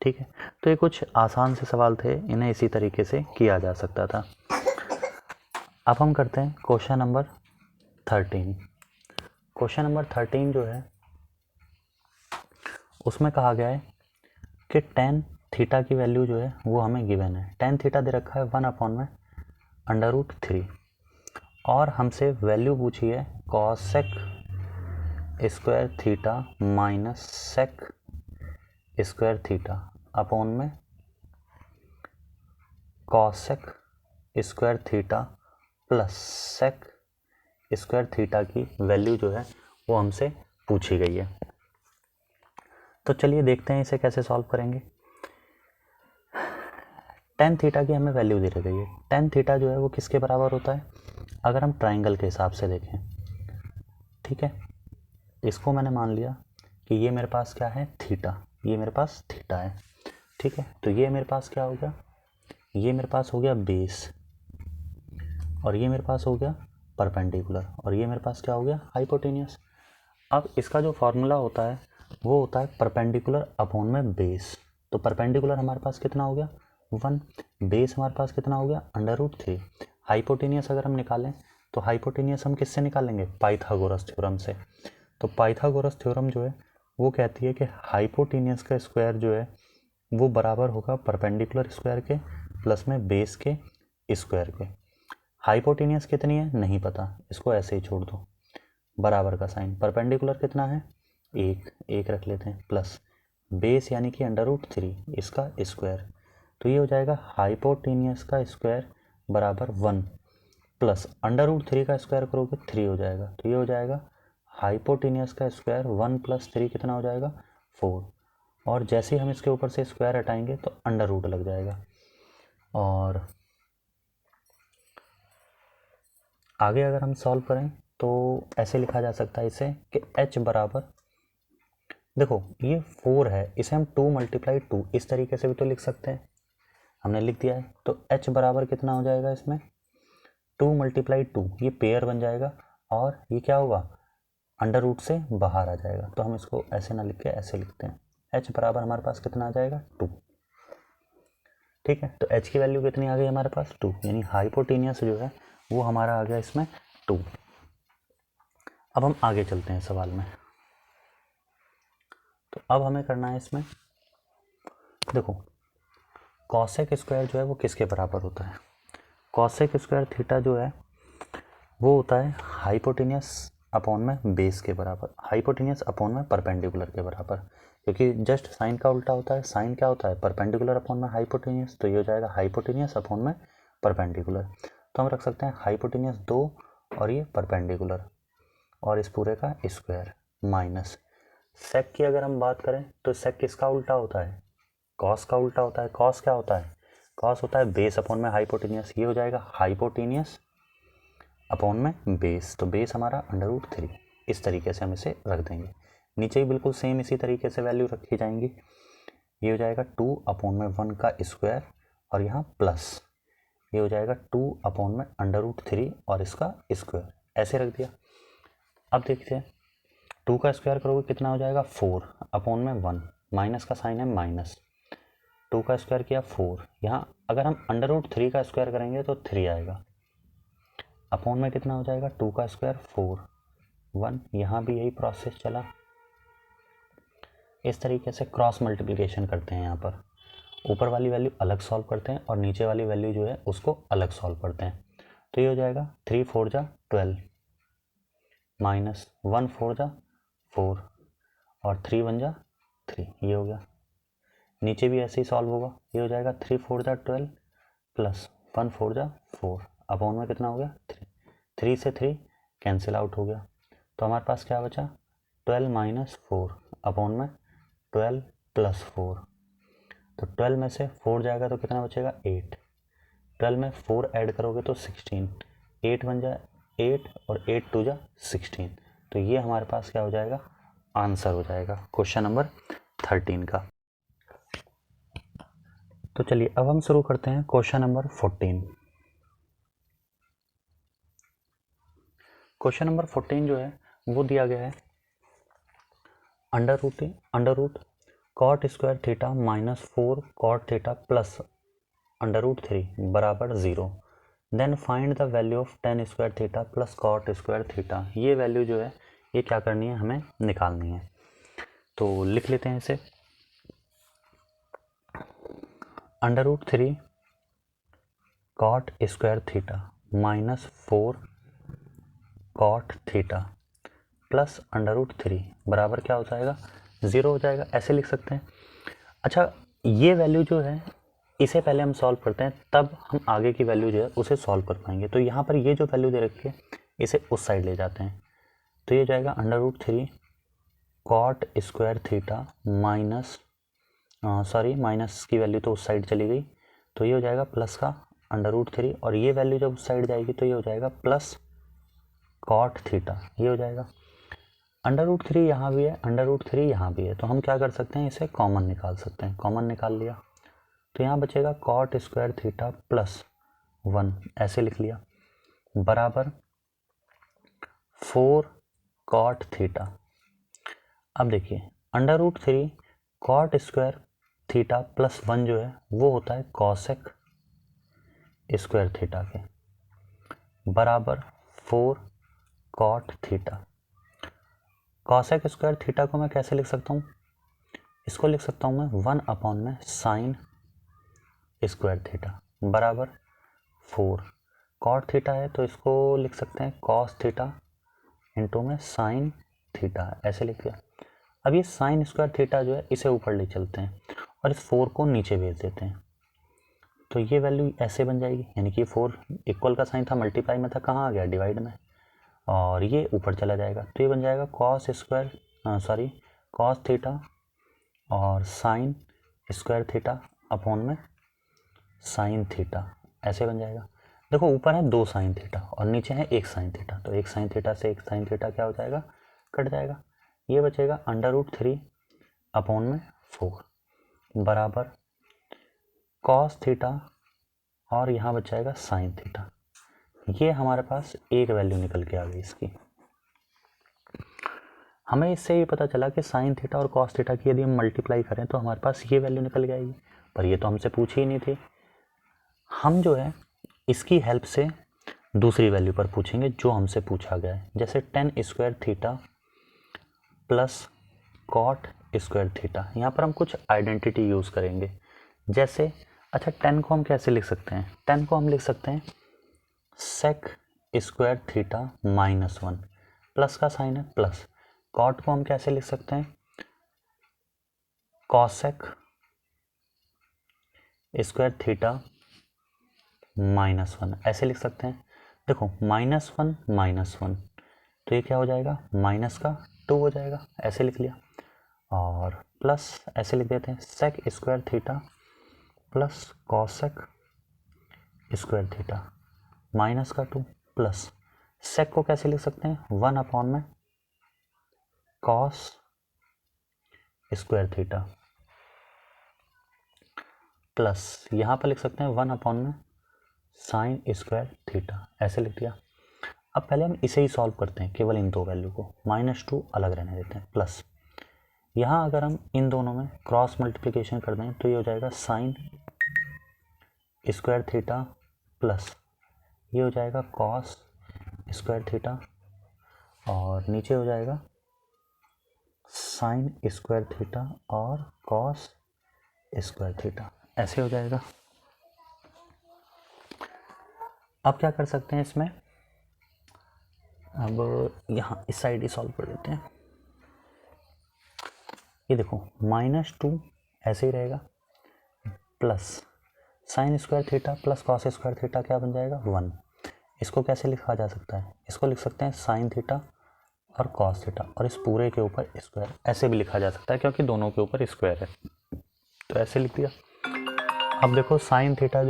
ठीक है, तो ये कुछ आसान से सवाल थे, इन्हें इसी तरीके से किया जा सकता था। अब हम करते हैं क्वेश्चन नंबर 13। क्वेश्चन नंबर 13 जो है उसमें कहा गया है कि टेन थीटा की वैल्यू जो है वो हमें गिवन है। टेन थीटा दे रखा है 1 अपॉन में √3, और हमसे वैल्यू पूछी है cosec square theta minus sec square theta upon में cosec square theta plus sec square theta की वैल्यू जो है वो हमसे पूछी गई है। तो चलिए देखते हैं इसे कैसे सॉल्व करेंगे। टेन थीटा की हमें वैल्यू दे रही है। टेन थीटा जो है वो किसके बराबर होता है, अगर हम ट्राइंगल के हिसाब से देखें, ठीक है, इसको मैंने मान लिया कि ये मेरे पास क्या है थीटा, ये मेरे पास थीटा है, ठीक है। तो ये मेरे पास क्या हो गया, ये मेरे पास हो गया बेस, और ये मेरे पास हो गया परपेंडिकुलर, और ये मेरे पास क्या हो गया हाइपोटेनियस। अब इसका जो फॉर्मूला होता है वो होता है परपेंडिकुलर अपॉन में बेस। तो परपेंडिकुलर हमारे पास कितना हो गया 1, बेस हमारे पास कितना हो गया √3। हाइपोटेनियस अगर हम निकालें तो हाइपोटेनियस हम किससे निकालेंगे, पाइथागोरस थ्योरम से। तो पाइथागोरस थ्योरम जो है वो कहती है कि हाइपोटेनियस का स्क्वायर जो है वो बराबर होगा परपेंडिकुलर स्क्वायर के प्लस में बेस के स्क्वायर के। हाइपोटेनियस कितनी है नहीं पता, इसको ऐसे ही छोड़ दो, बराबर का साइन, परपेंडिकुलर कितना है एक रख लेते हैं, प्लस बेस यानी कि √3 इसका स्क्वायर। तो ये हो जाएगा हाइपोटेनियस का स्क्वायर बराबर 1 प्लस √3 का स्क्वायर करोगे 3 हो जाएगा। तो ये हो जाएगा हाइपोटेनियस का स्क्वायर 1 + 3 कितना हो जाएगा 4, और जैसे ही हम इसके ऊपर से स्क्वायर हटाएंगे तो √ लग जाएगा। और आगे अगर हम सॉल्व करें तो ऐसे लिखा जा सकता है इसे कि h बराबर, देखो ये 4 है, इसे हम 2 × 2 इस तरीके से भी तो लिख सकते हैं, हमने लिख दिया है। तो h बराबर कितना हो जाएगा इसमें 2 × 2, ये पेयर बन जाएगा, और ये क्या होगा √ से बाहर आ जाएगा। तो हम इसको ऐसे ना लिख के ऐसे लिखते हैं, h बराबर हमारे पास कितना आ जाएगा 2, ठीक है। तो h की वैल्यू कितनी आ गई हमारे पास 2, यानी हाइपोटेनियस जो है वो हमारा आ गया इसमें 2। अब हम आगे चलते हैं सवाल में। तो अब हमें करना है इसमें, देखो कॉसेक स्क्वायर जो है वो किसके बराबर होता है, कॉसेक स्क्वायर थीटा जो है वो होता है हाइपोटेनियस अपॉन में बेस के बराबर, हाइपोटेनियस अपॉन में परपेंडिकुलर के बराबर, क्योंकि जस्ट साइन का उल्टा होता है, साइन क्या होता है परपेंडिकुलर अपॉन में हाइपोटेनियस, तो ये हो जाएगा हाइपोटेनियस अपॉन में परपेंडिकुलर। तो हम रख सकते हैं हाइपोटेनियस 2 और ये परपेंडिकुलर और इस पूरे का स्क्वायर माइनस सेक की अगर हम बात करें तो सेक किसका उल्टा होता है, कॉस का उल्टा होता है। कॉस क्या होता है, कॉस होता है बेस अपॉन में हाइपोटेनियस, ये हो जाएगा हाइपोटेनियस अपॉन में बेस, तो बेस हमारा √3। इस तरीके से हम इसे रख देंगे। नीचे ही बिल्कुल सेम इसी तरीके से वैल्यू रखी जाएंगी, ये हो जाएगा 2 अपॉन में 1 का स्क्वायर और यहाँ प्लस ये हो जाएगा 2 अपॉन में √3 और इसका स्क्वायर, ऐसे रख दिया। अब देखते हैं 2 का स्क्वायर करोगे कितना हो जाएगा 4 अपॉन में 1, माइनस का साइन है माइनस, 2 का स्क्वायर किया 4, यहाँ अगर हम √3 का स्क्वायर करेंगे तो 3 आएगा, अपॉन में कितना हो जाएगा 2 का स्क्वायर 4 1, यहाँ भी यही प्रोसेस चला। इस तरीके से क्रॉस मल्टीप्लिकेशन करते हैं, यहाँ पर ऊपर वाली वैल्यू अलग सॉल्व करते हैं और नीचे वाली वैल्यू जो है उसको अलग सॉल्व करते हैं। तो ये हो जाएगा 3 4 जा 12 माइनस 1 4 जा 4 और 3 1 जा 3, ये हो गया। नीचे भी ऐसे ही सॉल्व होगा, ये हो जाएगा 3 4 जा 12 प्लस 1 4 जा 4, अपॉन में कितना हो गया 3, 3 से 3 कैंसिल आउट हो गया, तो हमारे पास क्या बचा 12 माइनस 4 अपॉन में 12 प्लस 4, तो 12 में से 4 जाएगा तो कितना बचेगा 8, 12 में 4 ऐड करोगे तो 16, 8 1 जा 8 और 8 2 जा 16, तो ये हमारे पास क्या हो जाएगा आंसर हो जाएगा क्वेश्चन नंबर 13 का। तो चलिए अब हम शुरू करते हैं क्वेश्चन नंबर 14। क्वेश्चन नंबर 14 जो है वो दिया गया है under root cot square theta minus 4 cot theta plus √3 बराबर 0, then find the value of tan square theta plus cot square theta. ये वैल्यू जो है ये क्या करनी है, हमें निकालनी है। तो लिख लेते हैं इसे, √3 cot square theta minus 4 cot theta plus √3 बराबर क्या हो जाएगा 0 हो जाएगा, ऐसे लिख सकते हैं। अच्छा, ये वैल्यू जो है इसे पहले हम सॉल्व करते हैं, तब हम आगे की वैल्यू जो है उसे सॉल्व कर पाएंगे। तो यहाँ पर ये जो वैल्यू दे रखी है इसे उस साइड ले जाते हैं, तो ये जाएगा √3 cot square theta minus minus की वैल्यू तो उस साइड चली गई, तो ये हो जाएगा प्लस का √3 और ये वैल्यू जब उस साइड जाएगी तो ये हो जाएगा प्लस कॉट थीटा, ये हो जाएगा। √3 यहाँ भी है, √3 यहाँ भी है, तो हम क्या कर सकते हैं इसे कॉमन निकाल सकते हैं। कॉमन निकाल लिया तो यहाँ बचेगा कॉट स्क्वायर थीटा प्लस 1, ऐसे लिख लिया, बराबर 4 कॉट थीटा। अब देखिए √3 कॉट स्क्वायर थीटा प्लस 1 जो है वो होता है कॉसेक स्क्वायर थीटा के, बराबर 4 cot theta. Cosec square theta को मैं कैसे लिख सकता हूँ, इसको लिख सकता हूँ मैं 1 अपॉन में साइन स्क्वायर थीटा बराबर 4, कॉट थीटा है तो इसको लिख सकते हैं कॉस थीटा इंटू में साइन थीटा, ऐसे लिख दिया। अब ये साइन स्क्वायर थीटा जो है इसे ऊपर ले चलते हैं और इस 4 को नीचे भेज देते हैं, तो ये वैल्यू ऐसे बन जाएगी, यानी कि 4 इक्वल का साइन था मल्टीप्लाई में था, कहाँ आ गया डिवाइड में, और ये ऊपर चला जाएगा, तो ये बन जाएगा कॉस थीटा और साइन स्क्वायर थीटा अपॉन में साइन थीटा, ऐसे बन जाएगा। देखो ऊपर है 2 साइन थीटा और नीचे है 1 साइन थीटा, तो 1 साइन थीटा से 1 साइन थीटा क्या हो जाएगा कट जाएगा, ये बचेगा √3 अपॉन में 4 बराबर कॉस थीटा और यहाँ बच जाएगा साइन थीटा। ये हमारे पास एक वैल्यू निकल के आ गई इसकी। हमें इससे ये पता चला कि साइन थीटा और कॉस थीटा की यदि हम मल्टीप्लाई करें तो हमारे पास ये वैल्यू निकल के आएगी, पर ये तो हमसे पूछी ही नहीं थी। हम जो है इसकी हेल्प से दूसरी वैल्यू पर पूछेंगे जो हमसे पूछा गया है, जैसे tan square theta plus cot square theta. यहाँ पर हम कुछ आइडेंटिटी यूज़ करेंगे, जैसे अच्छा 10 को हम कैसे लिख सकते हैं, 10 को हम लिख सकते हैं sec square theta minus 1, plus का साइन है प्लस, कॉट को हम कैसे लिख सकते हैं, कॉसेक स्क्वायर थीटा -1 ऐसे लिख सकते हैं। देखो -1 तो ये क्या हो जाएगा, माइनस का 2 हो जाएगा, ऐसे लिख लिया। और प्लस ऐसे लिख देते हैं, sec square theta plus cosec square theta minus का 2 प्लस, सेक को कैसे लिख सकते हैं, 1 अपॉन में कॉस स्क्वायर थीटा प्लस यहाँ पर लिख सकते हैं 1 अपॉन में साइन स्क्वायर थीटा, ऐसे लिख दिया। अब पहले हम इसे ही सॉल्व करते हैं, केवल इन दो वैल्यू को, -2 अलग रहने देते हैं प्लस, यहाँ अगर हम इन दोनों में क्रॉस मल्टीप्लिकेशन कर दें तो ये हो जाएगा साइन स्क्वायर थीटा प्लस ये हो जाएगा कॉस स्क्वायर थीटा और नीचे हो जाएगा साइन स्क्वायर थीटा और कॉस स्क्वायर थीटा, ऐसे हो जाएगा। अब क्या कर सकते हैं इसमें, अब यहाँ इस साइड ही सॉल्व कर देते हैं। ये देखो -2 ऐसे ही रहेगा plus sine square theta plus cos square theta क्या बन जाएगा 1। इसको कैसे लिखा जा सकता है, इसको लिख सकते हैं साइन थीटा और कॉस थीटा और इस पूरे के ऊपर स्क्वायर, ऐसे भी लिखा जा सकता है क्योंकि दोनों के ऊपर स्क्वायर है, तो ऐसे लिख दिया। अब देखो साइन थीटा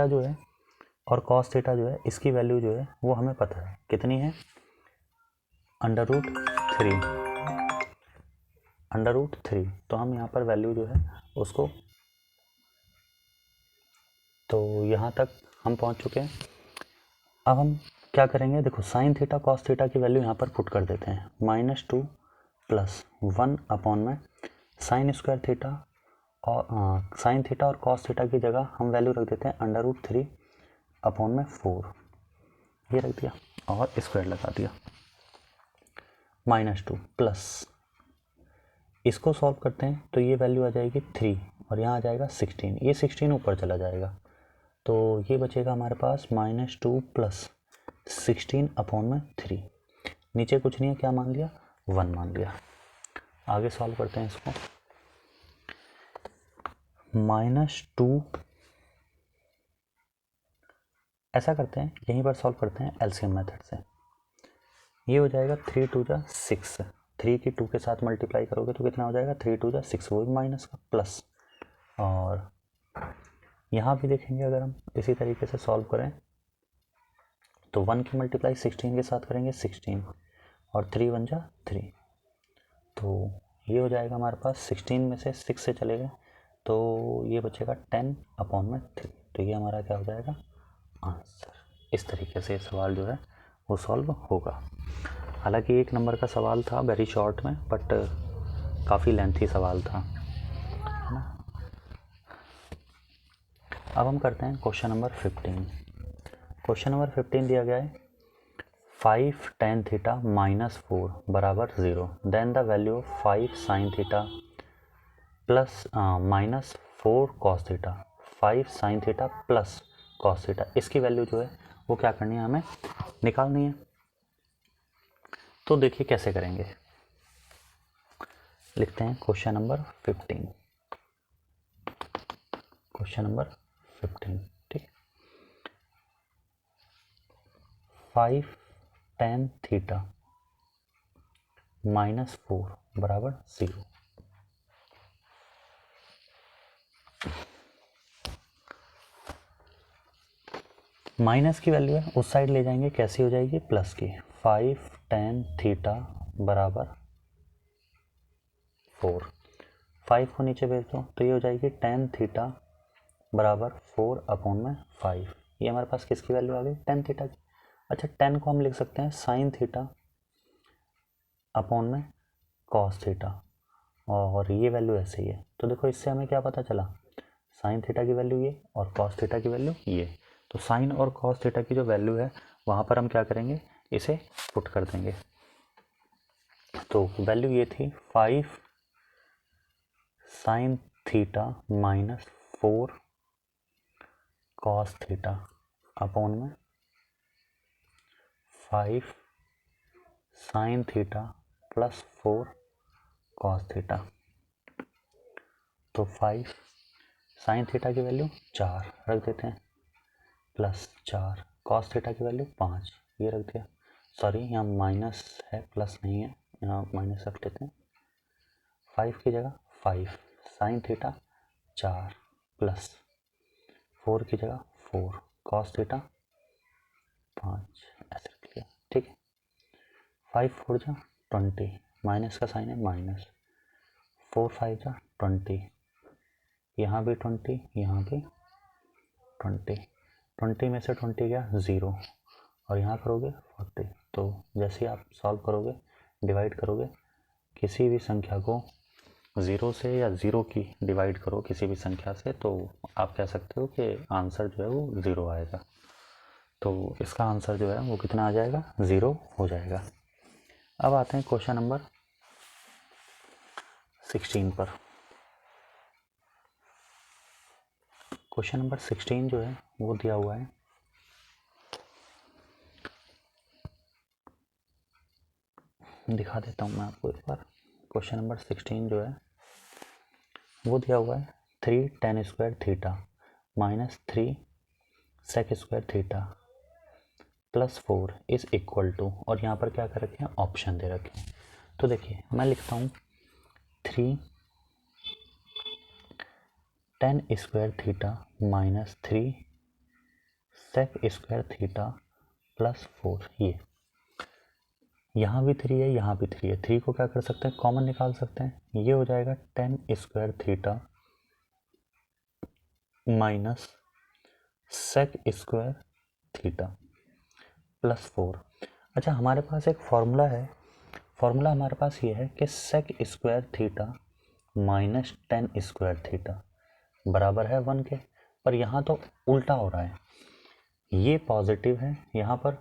जो है और कॉस थीटा जो है, इसकी वैल्यू जो है वो हमें पता है कितनी है, √3। तो हम यहाँ पर वैल्यू जो है उसको, तो यहाँ तक हम पहुँच चुके हैं। अब हम क्या करेंगे, देखो साइन थीटा कॉस थीटा की वैल्यू यहाँ पर पुट कर देते हैं, -2 प्लस 1 अपॉन में साइन स्क्वायर थीटा और साइन थीटा और कॉस थीटा की जगह हम वैल्यू रख देते हैं √3 अपॉन में 4, ये रख दिया और स्क्वायर लगा दिया। -2 प्लस इसको सॉल्व करते हैं तो ये वैल्यू आ जाएगी 3 और यहाँ आ जाएगा 16, ये 16 ऊपर चला जाएगा तो ये बचेगा हमारे पास -2 प्लस 16 अपॉन में 3, नीचे कुछ नहीं है, क्या मान लिया 1 मान लिया। आगे सॉल्व करते हैं इसको, -2 ऐसा करते हैं, यहीं पर सॉल्व करते हैं एलसीएम मेथड से। ये हो जाएगा 3 2 जा 6, 3 की 2 के साथ मल्टीप्लाई करोगे तो कितना हो जाएगा 3 2 जा 6, वो भी माइनस का प्लस, और यहाँ भी देखेंगे अगर हम इसी तरीके से सॉल्व करें तो 1 की मल्टीप्लाई 16 के साथ करेंगे 16 और 3 1 जा 3, तो ये हो जाएगा हमारे पास 16 में से 6 से चले गए तो ये बचेगा 10 अपॉन में 3, तो ये हमारा क्या हो जाएगा आंसर। इस तरीके से सवाल जो है वो सॉल्व होगा। हालांकि 1 नंबर का सवाल था, वेरी शॉर्ट में, बट काफ़ी लेंथी सवाल था, है ना। अब हम करते हैं क्वेश्चन नंबर 15। क्वेश्चन नंबर 15 दिया गया है 5 tan थीटा -4 बराबर 0, then the value of 5 sin theta plus -4 cos theta, 5 sin theta plus cos theta, इसकी वैल्यू जो है वो क्या करनी है, हमें निकालनी है। तो देखिए कैसे करेंगे, लिखते हैं क्वेश्चन नंबर 15, क्वेश्चन नंबर 15, ठीक। 5 tan थीटा -4 बराबर 0, माइनस की वैल्यू है उस साइड ले जाएंगे, कैसी हो जाएगी प्लस की, 5 tan थीटा बराबर 4, 5 को नीचे भेज दो तो ये हो जाएगी tan थीटा बराबर 4 अपॉन में 5, ये हमारे पास किसकी वैल्यू आ गई, tan थीटा की। अच्छा, tan को हम लिख सकते हैं साइन थीटा अपॉन में कॉस थीटा और ये वैल्यू ऐसे ही है, तो देखो इससे हमें क्या पता चला, साइन थीटा की वैल्यू ये और कॉस थीटा की वैल्यू ये, तो साइन और कॉस थीटा की जो वैल्यू है वहाँ पर हम क्या करेंगे, इसे पुट कर देंगे। तो वैल्यू ये थी 5 sine theta -4 cos theta upon में 5 sign theta plus 4 cos theta. तो 5 साइन थीटा की वैल्यू 4 रख देते हैं, प्लस 4 कॉस थीटा की वैल्यू 5 ये रख दिया। सॉरी यहाँ माइनस है, प्लस नहीं है, यहाँ माइनस रख लेते हैं। 5 की जगह 5 साइन थीटा 4 प्लस 4 की जगह 4 कॉस थीटा 5 ऐसे रख लिया। ठीक है, 5 4 जा 20, माइनस का साइन है माइनस, 4 5 जा 20, यहाँ भी 20, यहाँ भी 20, 20 में से 20 गया 0 और यहाँ करोगे 40। तो जैसे ही आप सॉल्व करोगे, डिवाइड करोगे किसी भी संख्या को 0 से या 0 की डिवाइड करो किसी भी संख्या से, तो आप कह सकते हो कि आंसर जो है वो 0 आएगा। तो इसका आंसर जो है वो कितना आ जाएगा, 0 हो जाएगा। अब आते हैं क्वेश्चन नंबर 16 पर। क्वेश्चन नंबर 16 जो है वो दिया हुआ है, दिखा देता हूँ मैं आपको एक बार। क्वेश्चन नंबर 16 जो है वो दिया हुआ है 3 tan square theta minus 3 sec square theta plus 4 is equal to, और यहाँ पर क्या कर रखे हैं, ऑप्शन दे रखे हैं। तो देखिए मैं लिखता हूँ 3 tan square theta minus 3 sec square theta plus 4। ये यहाँ भी 3 है, यहाँ भी 3 है, 3 को क्या कर सकते हैं, कॉमन निकाल सकते हैं। ये हो जाएगा tan square theta minus sec square theta plus 4। अच्छा हमारे पास एक फॉर्मूला है, फॉर्मूला हमारे पास ये है कि sec square theta minus tan square theta बराबर है 1 के, पर यहाँ तो उल्टा हो रहा है, ये पॉजिटिव है यहाँ पर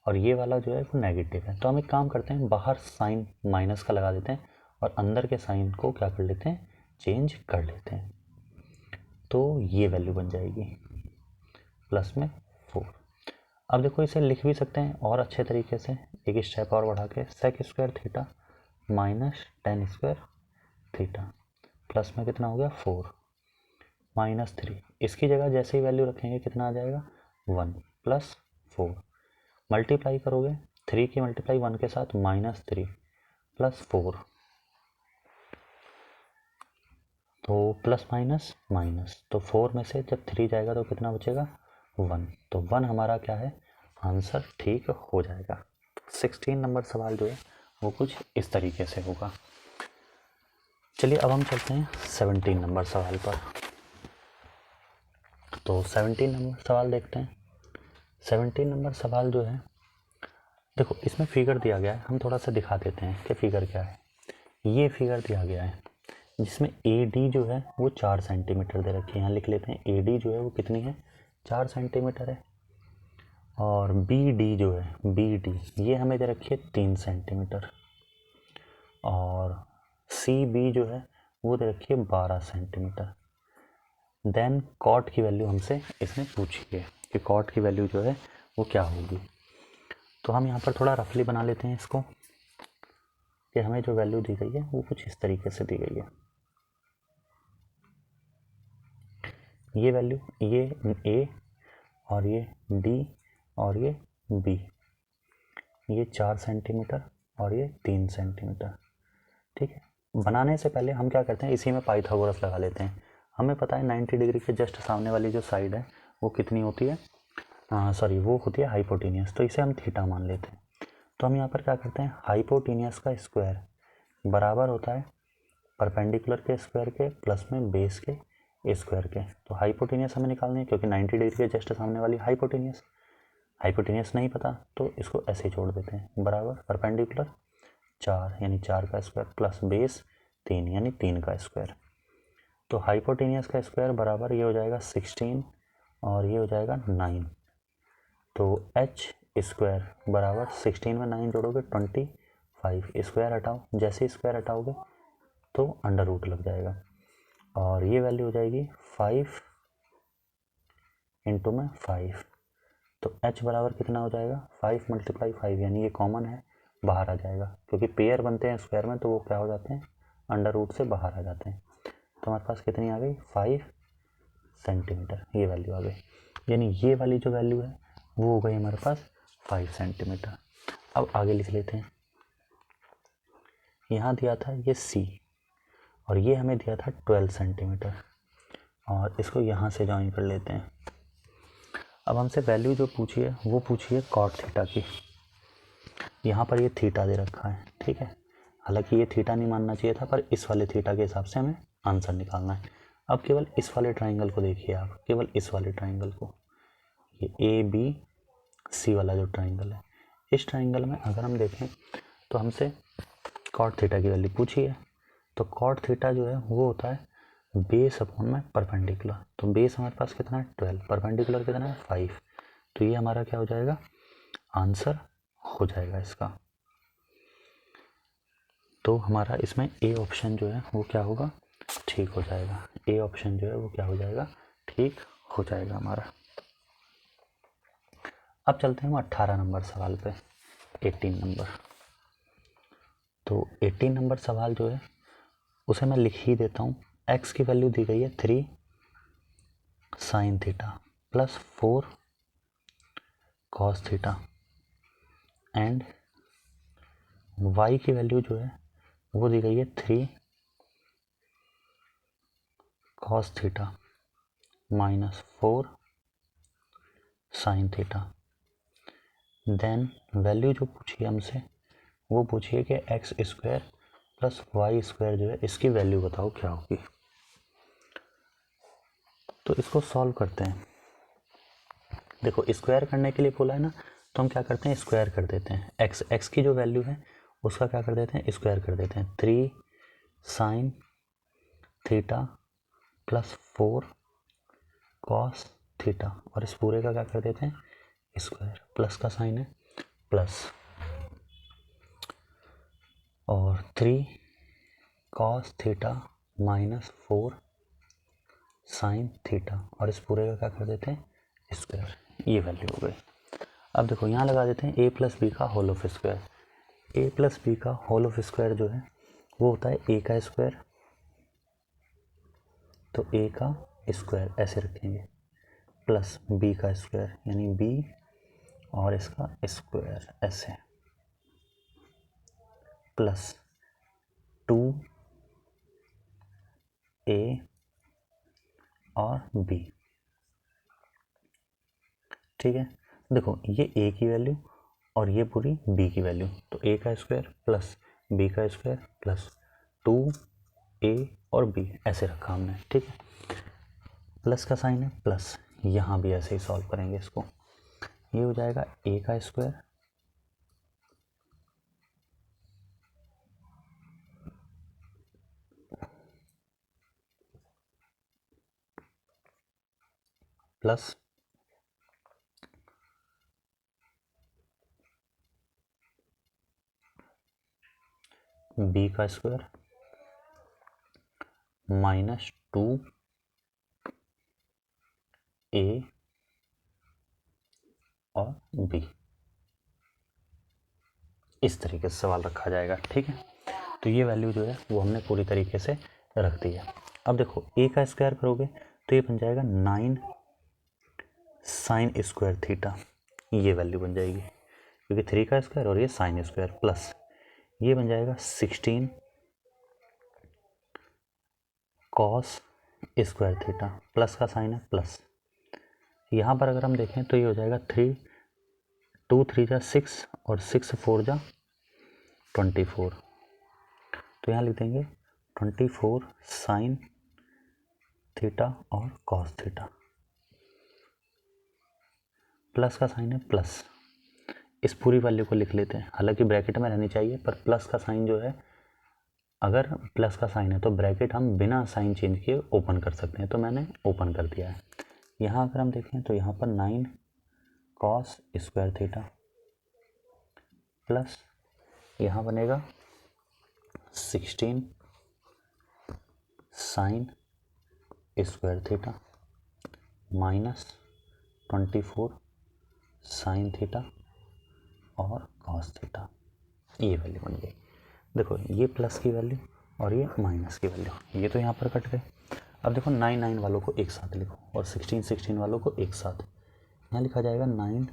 और ये वाला जो है वो नेगेटिव है। तो हम एक काम करते हैं, बाहर साइन माइनस का लगा देते हैं और अंदर के साइन को क्या कर लेते हैं, चेंज कर लेते हैं। तो ये वैल्यू बन जाएगी प्लस में 4। अब देखो इसे लिख भी सकते हैं और अच्छे तरीके से, एक स्टेप और बढ़ा के, sec square theta minus tan square theta plus में कितना हो गया 4 माइनस 3। इसकी जगह जैसे ही वैल्यू रखेंगे कितना आ जाएगा 1 प्लस 4, मल्टीप्लाई करोगे 3 की मल्टीप्लाई 1 के साथ माइनस 3 प्लस 4, तो प्लस माइनस माइनस, तो 4 में से जब 3 जाएगा तो कितना बचेगा 1, तो 1 हमारा क्या है, आंसर ठीक हो जाएगा। 16 नंबर सवाल जो है वो कुछ इस तरीके से होगा। चलिए अब हम चलते हैं 17 नंबर सवाल पर। तो 17 नंबर सवाल देखते हैं। 17 नंबर सवाल जो है, देखो इसमें फिगर दिया गया है, हम थोड़ा सा दिखा देते हैं कि फिगर क्या है। ये फिगर दिया गया है जिसमें AD जो है वो 4 सेंटीमीटर दे रखी है, यहाँ लिख लेते हैं AD जो है वो कितनी है, 4 सेंटीमीटर है। और BD जो है, BD ये हमें दे रखी है 3 सेंटीमीटर। और CB जो है वो दे रखी है 12 सेंटीमीटर। देन कॉट की वैल्यू हमसे इसने पूछी है कि कॉट की वैल्यू जो है वो क्या होगी। तो हम यहाँ पर थोड़ा रफली बना लेते हैं इसको कि हमें जो वैल्यू दी गई है वो कुछ इस तरीके से दी गई है। ये वैल्यू, ये A और ये D और ये B, ये 4 सेंटीमीटर और ये 3 सेंटीमीटर। ठीक है, बनाने से पहले हम क्या करते हैं, इसी में पाइथागोरस लगा लेते हैं। हमें पता है 90 डिग्री के जस्ट सामने वाली जो साइड है वो कितनी होती है, सॉरी वो होती है हाइपोटेनियस, तो इसे हम थीटा मान लेते हैं। तो हम यहाँ पर क्या करते हैं, हाइपोटेनियस का स्क्वायर बराबर होता है परपेंडिकुलर के स्क्वायर के प्लस में बेस के स्क्वायर के। तो हाइपोटेनियस हमें निकालनी है क्योंकि 90 डिग्री के जस्ट सामने वाली हाइपोटेनियस, हाइपोटेनियस नहीं पता तो इसको ऐसे छोड़ देते हैं, बराबर परपेंडिकुलर 4 यानी 4 का स्क्वायर प्लस बेस 3 यानी 3 का स्क्वायर। तो हाइपोटेनियस का स्क्वायर बराबर ये हो जाएगा 16 और ये हो जाएगा 9। तो h स्क्वायर बराबर 16 में 9 जोड़ोगे 25, स्क्वायर हटाओ, जैसे स्क्वायर हटाओगे तो अंडर रूट लग जाएगा और ये वैल्यू हो जाएगी 5 इंटू में 5 तो h बराबर कितना हो जाएगा 5 × 5 यानी ये कॉमन है, बाहर आ जाएगा क्योंकि पेयर बनते हैं स्क्वायर में तो वो क्या हो जाते हैं अंडर रूट से बाहर आ जाते हैं। तो हमारे पास कितनी आ गई 5 सेंटीमीटर, ये वैल्यू आ गई। यानी ये वाली जो वैल्यू है वो हो गई हमारे पास 5 सेंटीमीटर। अब आगे लिख लेते हैं, यहाँ दिया था ये C और ये हमें दिया था 12 सेंटीमीटर और इसको यहाँ से ज्वाइन कर लेते हैं। अब हमसे वैल्यू जो पूछी है वो पूछी है कॉट थीटा की। यहाँ पर ये थीटा दे रखा है, ठीक है। हालांकि ये थीटा नहीं मानना चाहिए था पर इस वाले थीटा के हिसाब से हमें आंसर निकालना है। अब केवल इस वाले ट्राइंगल को देखिए आप, केवल इस वाले ट्राइंगल को, ये ABC वाला जो ट्राइंगल है, इस ट्राइंगल में अगर हम देखें तो हमसे कॉट थीटा की वैल्यू पूछी है। तो कॉट थीटा जो है वो होता है बेस अपॉन में परपेंडिकुलर। तो बेस हमारे पास कितना है 12, परपेंडिकुलर कितना है 5। तो ये हमारा क्या हो जाएगा आंसर हो जाएगा इसका। तो हमारा इसमें ए ऑप्शन जो है वो क्या होगा ठीक हो जाएगा। ए ऑप्शन जो है वो क्या हो जाएगा ठीक हो जाएगा हमारा। अब चलते हैं हम 18 नंबर सवाल पे, 18 नंबर। तो 18 नंबर सवाल जो है उसे मैं लिख ही देता हूँ। एक्स की वैल्यू दी गई है 3 sine theta plus 4 cos theta and y की वैल्यू जो है वो दी गई है 3 cos theta minus 4 sine theta. Then value जो पूछी है हमसे वो पूछी है कि x square plus y square जो है इसकी वैल्यू बताओ क्या होगी। तो इसको सॉल्व करते हैं। देखो स्क्वायर करने के लिए बोला है ना, तो हम क्या करते हैं स्क्वायर कर देते हैं। एक्स की जो वैल्यू है उसका क्या कर देते हैं स्क्वायर कर देते हैं। 3 sine theta plus 4 cos theta और इस पूरे का क्या कर देते हैं स्क्वायर। प्लस का साइन है प्लस और 3 cos theta minus 4 sine theta और इस पूरे का क्या कर देते हैं स्क्वायर। ये वैल्यू हो गई। अब देखो यहाँ लगा देते हैं a प्लस बी का whole of square. a plus b का होल ऑफ स्क्वायर जो है वो होता है a का स्क्वायर, तो a का स्क्वायर ऐसे रखेंगे प्लस b का स्क्वायर यानी b और इसका स्क्वायर ऐसे प्लस 2a और b। ठीक है, देखो ये a की वैल्यू और ये पूरी b की वैल्यू, तो a का स्क्वायर प्लस b का स्क्वायर प्लस 2a और b ऐसे रखा हमने। ठीक है, प्लस का साइन है प्लस, यहाँ भी ऐसे ही सॉल्व करेंगे इसको। ये हो जाएगा a का स्क्वायर प्लस b का स्क्वायर माइनस 2a और b। इस तरीके से सवाल रखा जाएगा। ठीक है, तो ये वैल्यू जो है वो हमने पूरी तरीके से रख दी है। अब देखो a का स्क्वायर करोगे तो ये बन जाएगा 9 साइन स्क्वायर थीटा, ये वैल्यू बन जाएगी क्योंकि 3 का स्क्वायर और ये साइन स्क्वायर प्लस ये बन जाएगा 16 कॉस स्क्वायर थीटा, प्लस का साइन है प्लस। यहाँ पर अगर हम देखें तो ये हो जाएगा 3 2 3 जा 6 और 6 4 जा 24, तो यहाँ लिख देंगे 24 साइन थीटा और कॉस थीटा। प्लस का साइन है प्लस, इस पूरी वैल्यू को लिख लेते हैं, हालांकि ब्रैकेट में रहनी चाहिए पर प्लस का साइन जो है, अगर प्लस का साइन है तो ब्रैकेट हम बिना साइन चेंज किए ओपन कर सकते हैं, तो मैंने ओपन कर दिया है। यहाँ अगर हम देखें तो यहाँ पर 9 कॉस स्क्वायर थीटा प्लस यहाँ बनेगा 16 sine square theta minus 24 sine theta और कॉस थीटा, ये वैल्यू बन गई। देखो ये प्लस की वैल्यू और ये माइनस की वैल्यू, ये तो यहाँ पर कट गए। अब देखो 9 9 वालों को एक साथ लिखो और 16 16 वालों को एक साथ। यहाँ लिखा जाएगा 9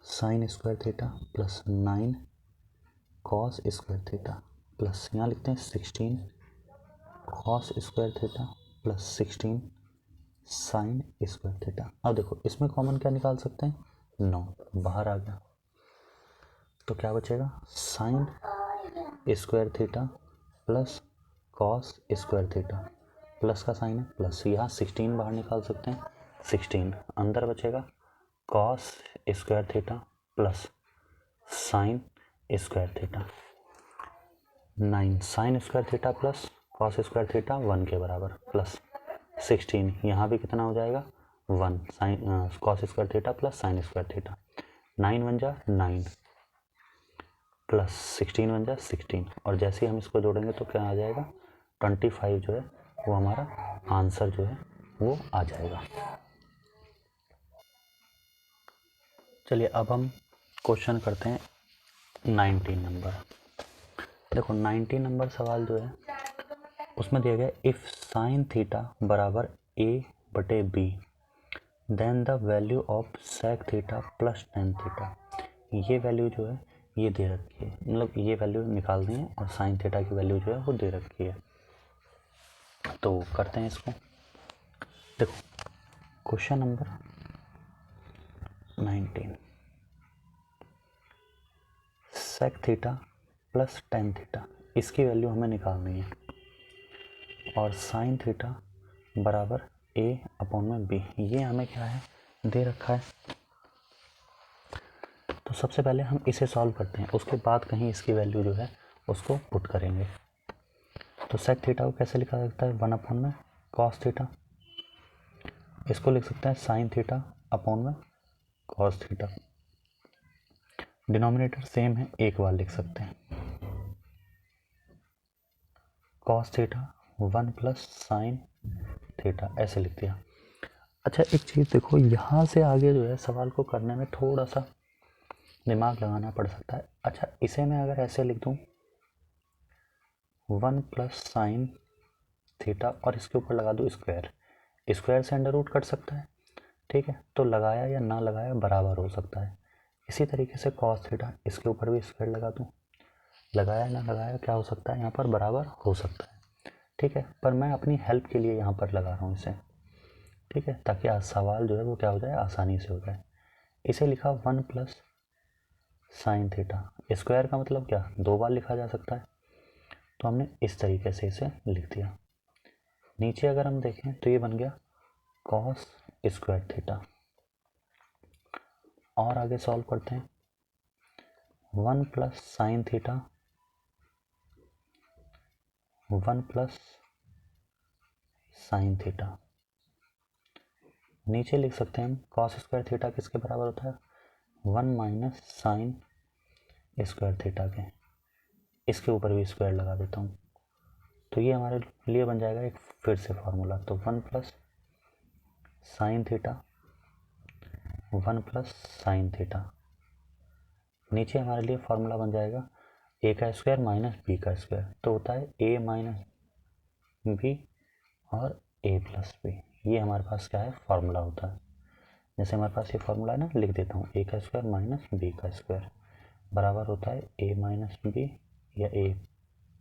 sine square theta plus 9 cos square theta plus यहाँ लिखते हैं 16 cos square theta plus 16 sine square theta. अब देखो इसमें कॉमन क्या निकाल सकते हैं, 9 बाहर आ गया, तो क्या बचेगा sine square theta plus cos square theta, plus का साइन है प्लस, यहाँ 16 बाहर निकाल सकते हैं, 16 अंदर बचेगा cos square theta plus sine square theta. 9 sine square theta plus cos square theta 1 के बराबर प्लस 16, यहाँ भी कितना हो जाएगा 1 sine cos square theta plus sine square theta. 9 1 जा 9 प्लस 16 1 जा 16, और जैसे ही हम इसको जोड़ेंगे तो क्या आ जाएगा 25 जो है वो हमारा आंसर जो है वो आ जाएगा। चलिए अब हम क्वेश्चन करते हैं 19 नंबर। देखो 19 नंबर सवाल जो है उसमें दिया गया इफ़ साइन थीटा बराबर a बटे b then the value of sec theta plus tan theta. ये वैल्यू जो है ये दे रखी है, मतलब ये वैल्यू निकालनी है और साइन थीटा की वैल्यू जो है वो दे रखी है। तो करते हैं इसको। देखो question number 19, sec theta plus tan theta इसकी वैल्यू हमें निकालनी है और साइन थीटा बराबर a अपॉन में b, ये हमें क्या है दे रखा है। तो सबसे पहले हम इसे सॉल्व करते हैं, उसके बाद कहीं इसकी वैल्यू जो है उसको पुट करेंगे। तो सेक थीटा को कैसे लिखा जा सकता है 1 अपॉन में कॉस थीटा, इसको लिख सकते हैं साइन थीटा अपॉन में कॉस थीटा, डिनोमिनेटर सेम है एक बार लिख सकते हैं, cos theta 1 plus sine theta ऐसे लिख दिया। अच्छा एक चीज़ देखो, यहाँ से आगे जो है सवाल को करने में थोड़ा सा दिमाग लगाना पड़ सकता है। अच्छा इसे मैं अगर ऐसे लिख दूँ 1 प्लस साइन थीटा और इसके ऊपर लगा दूँ स्क्वायर, स्क्वायर से अंडर रूट कट सकता है, ठीक है, तो लगाया या ना लगाया बराबर हो सकता है। इसी तरीके से कॉस थीटा इसके ऊपर भी स्क्वायर लगा दूँ, लगाया ना लगाया क्या हो सकता है यहाँ पर बराबर हो सकता है, ठीक है, पर मैं अपनी हेल्प के लिए यहाँ पर लगा रहा हूँ इसे, ठीक है, ताकि आज सवाल जो है वो क्या हो जाए आसानी से हो जाए। इसे लिखा 1 प्लस साइन थीटा, स्क्वायर का मतलब क्या 2 बार लिखा जा सकता है, तो हमने इस तरीके से इसे लिख दिया। नीचे अगर हम देखें तो ये बन गया कॉस स्क्वायर थीटा, और आगे सॉल्व करते हैं 1 plus sine theta 1 plus sine theta, नीचे लिख सकते हैं हम कॉस स्क्वायर थीटा किसके बराबर होता है 1 माइनस साइन स्क्वायर थीटा के, इसके ऊपर भी स्क्वायर लगा देता हूँ, तो ये हमारे लिए बन जाएगा एक फिर से फार्मूला। तो 1 plus sine theta 1 plus sine theta, नीचे हमारे लिए फार्मूला बन जाएगा ए का स्क्वायर माइनस बी का स्क्वायर, तो होता है ए माइनस बी और ए प्लस बी, ये हमारे पास क्या है फार्मूला होता है। जैसे हमारे पास ये फार्मूला है ना, लिख देता हूँ ए का स्क्वायर माइनस बी का स्क्वायर बराबर होता है ए माइनस बी, या ए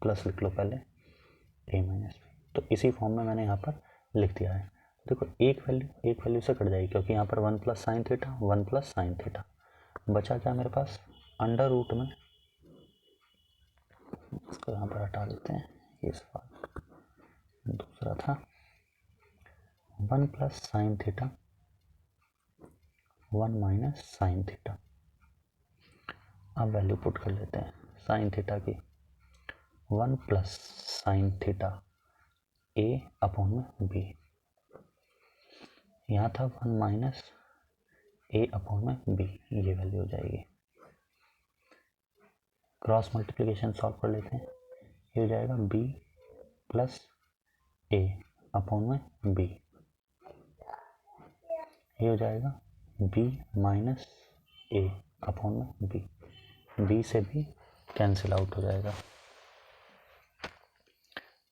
प्लस लिख लो पहले ए माइनस बी, तो इसी फॉर्म में मैंने यहाँ पर लिख दिया है। देखो एक वैल्यू से कट जाएगी क्योंकि यहाँ पर 1 plus sine theta 1 plus sine theta, बचा क्या मेरे पास अंडर रूट में, इसको यहाँ पर हटा देते हैं, ये सवाल दूसरा था 1 plus sine theta 1 minus sine theta. अब वैल्यू पुट कर लेते हैं साइन थीटा की 1 प्लस साइन थीटा ए अपॉन में बी, यहाँ था 1 माइनस ए अपॉन में बी, ये वैल्यू हो जाएगी। क्रॉस मल्टीप्लिकेशन सॉल्व कर लेते हैं, ये हो जाएगा बी प्लस ए अपॉन में बी, ये हो जाएगा बी माइनस ए अपॉन में बी, बी से भी कैंसिल आउट हो जाएगा,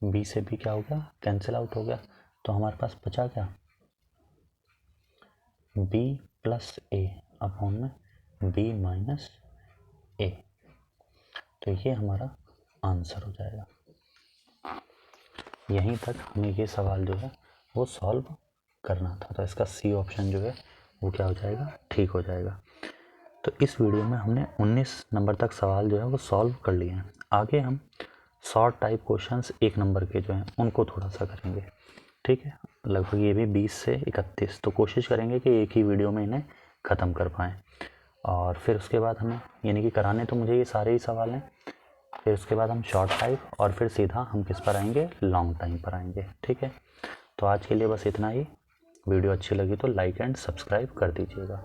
बी से भी क्या हो गया, कैंसिल आउट हो गया। तो हमारे पास बचा क्या, बी प्लस ए अपॉन में बी माइनस ए। तो ये हमारा आंसर हो जाएगा। यहीं तक हमें ये सवाल जो है वो सॉल्व करना था। तो इसका सी ऑप्शन जो है वो क्या हो जाएगा, ठीक हो जाएगा। तो इस वीडियो में हमने 19 नंबर तक सवाल जो है वो सॉल्व कर लिए हैं। आगे हम शॉर्ट टाइप क्वेश्चंस 1 नंबर के जो हैं उनको थोड़ा सा करेंगे, ठीक है। लगभग ये भी 20 से 31, तो कोशिश करेंगे कि एक ही वीडियो में इन्हें ख़त्म कर पाएँ। और फिर उसके बाद हमें, यानी कि कराने तो मुझे ये सारे ही सवाल हैं, फिर उसके बाद हम शॉर्ट टाइप और फिर सीधा हम किस पर आएंगे, लॉन्ग टाइम पर आएंगे, ठीक है। तो आज के लिए बस इतना ही। वीडियो अच्छी लगी तो लाइक एंड सब्सक्राइब कर दीजिएगा।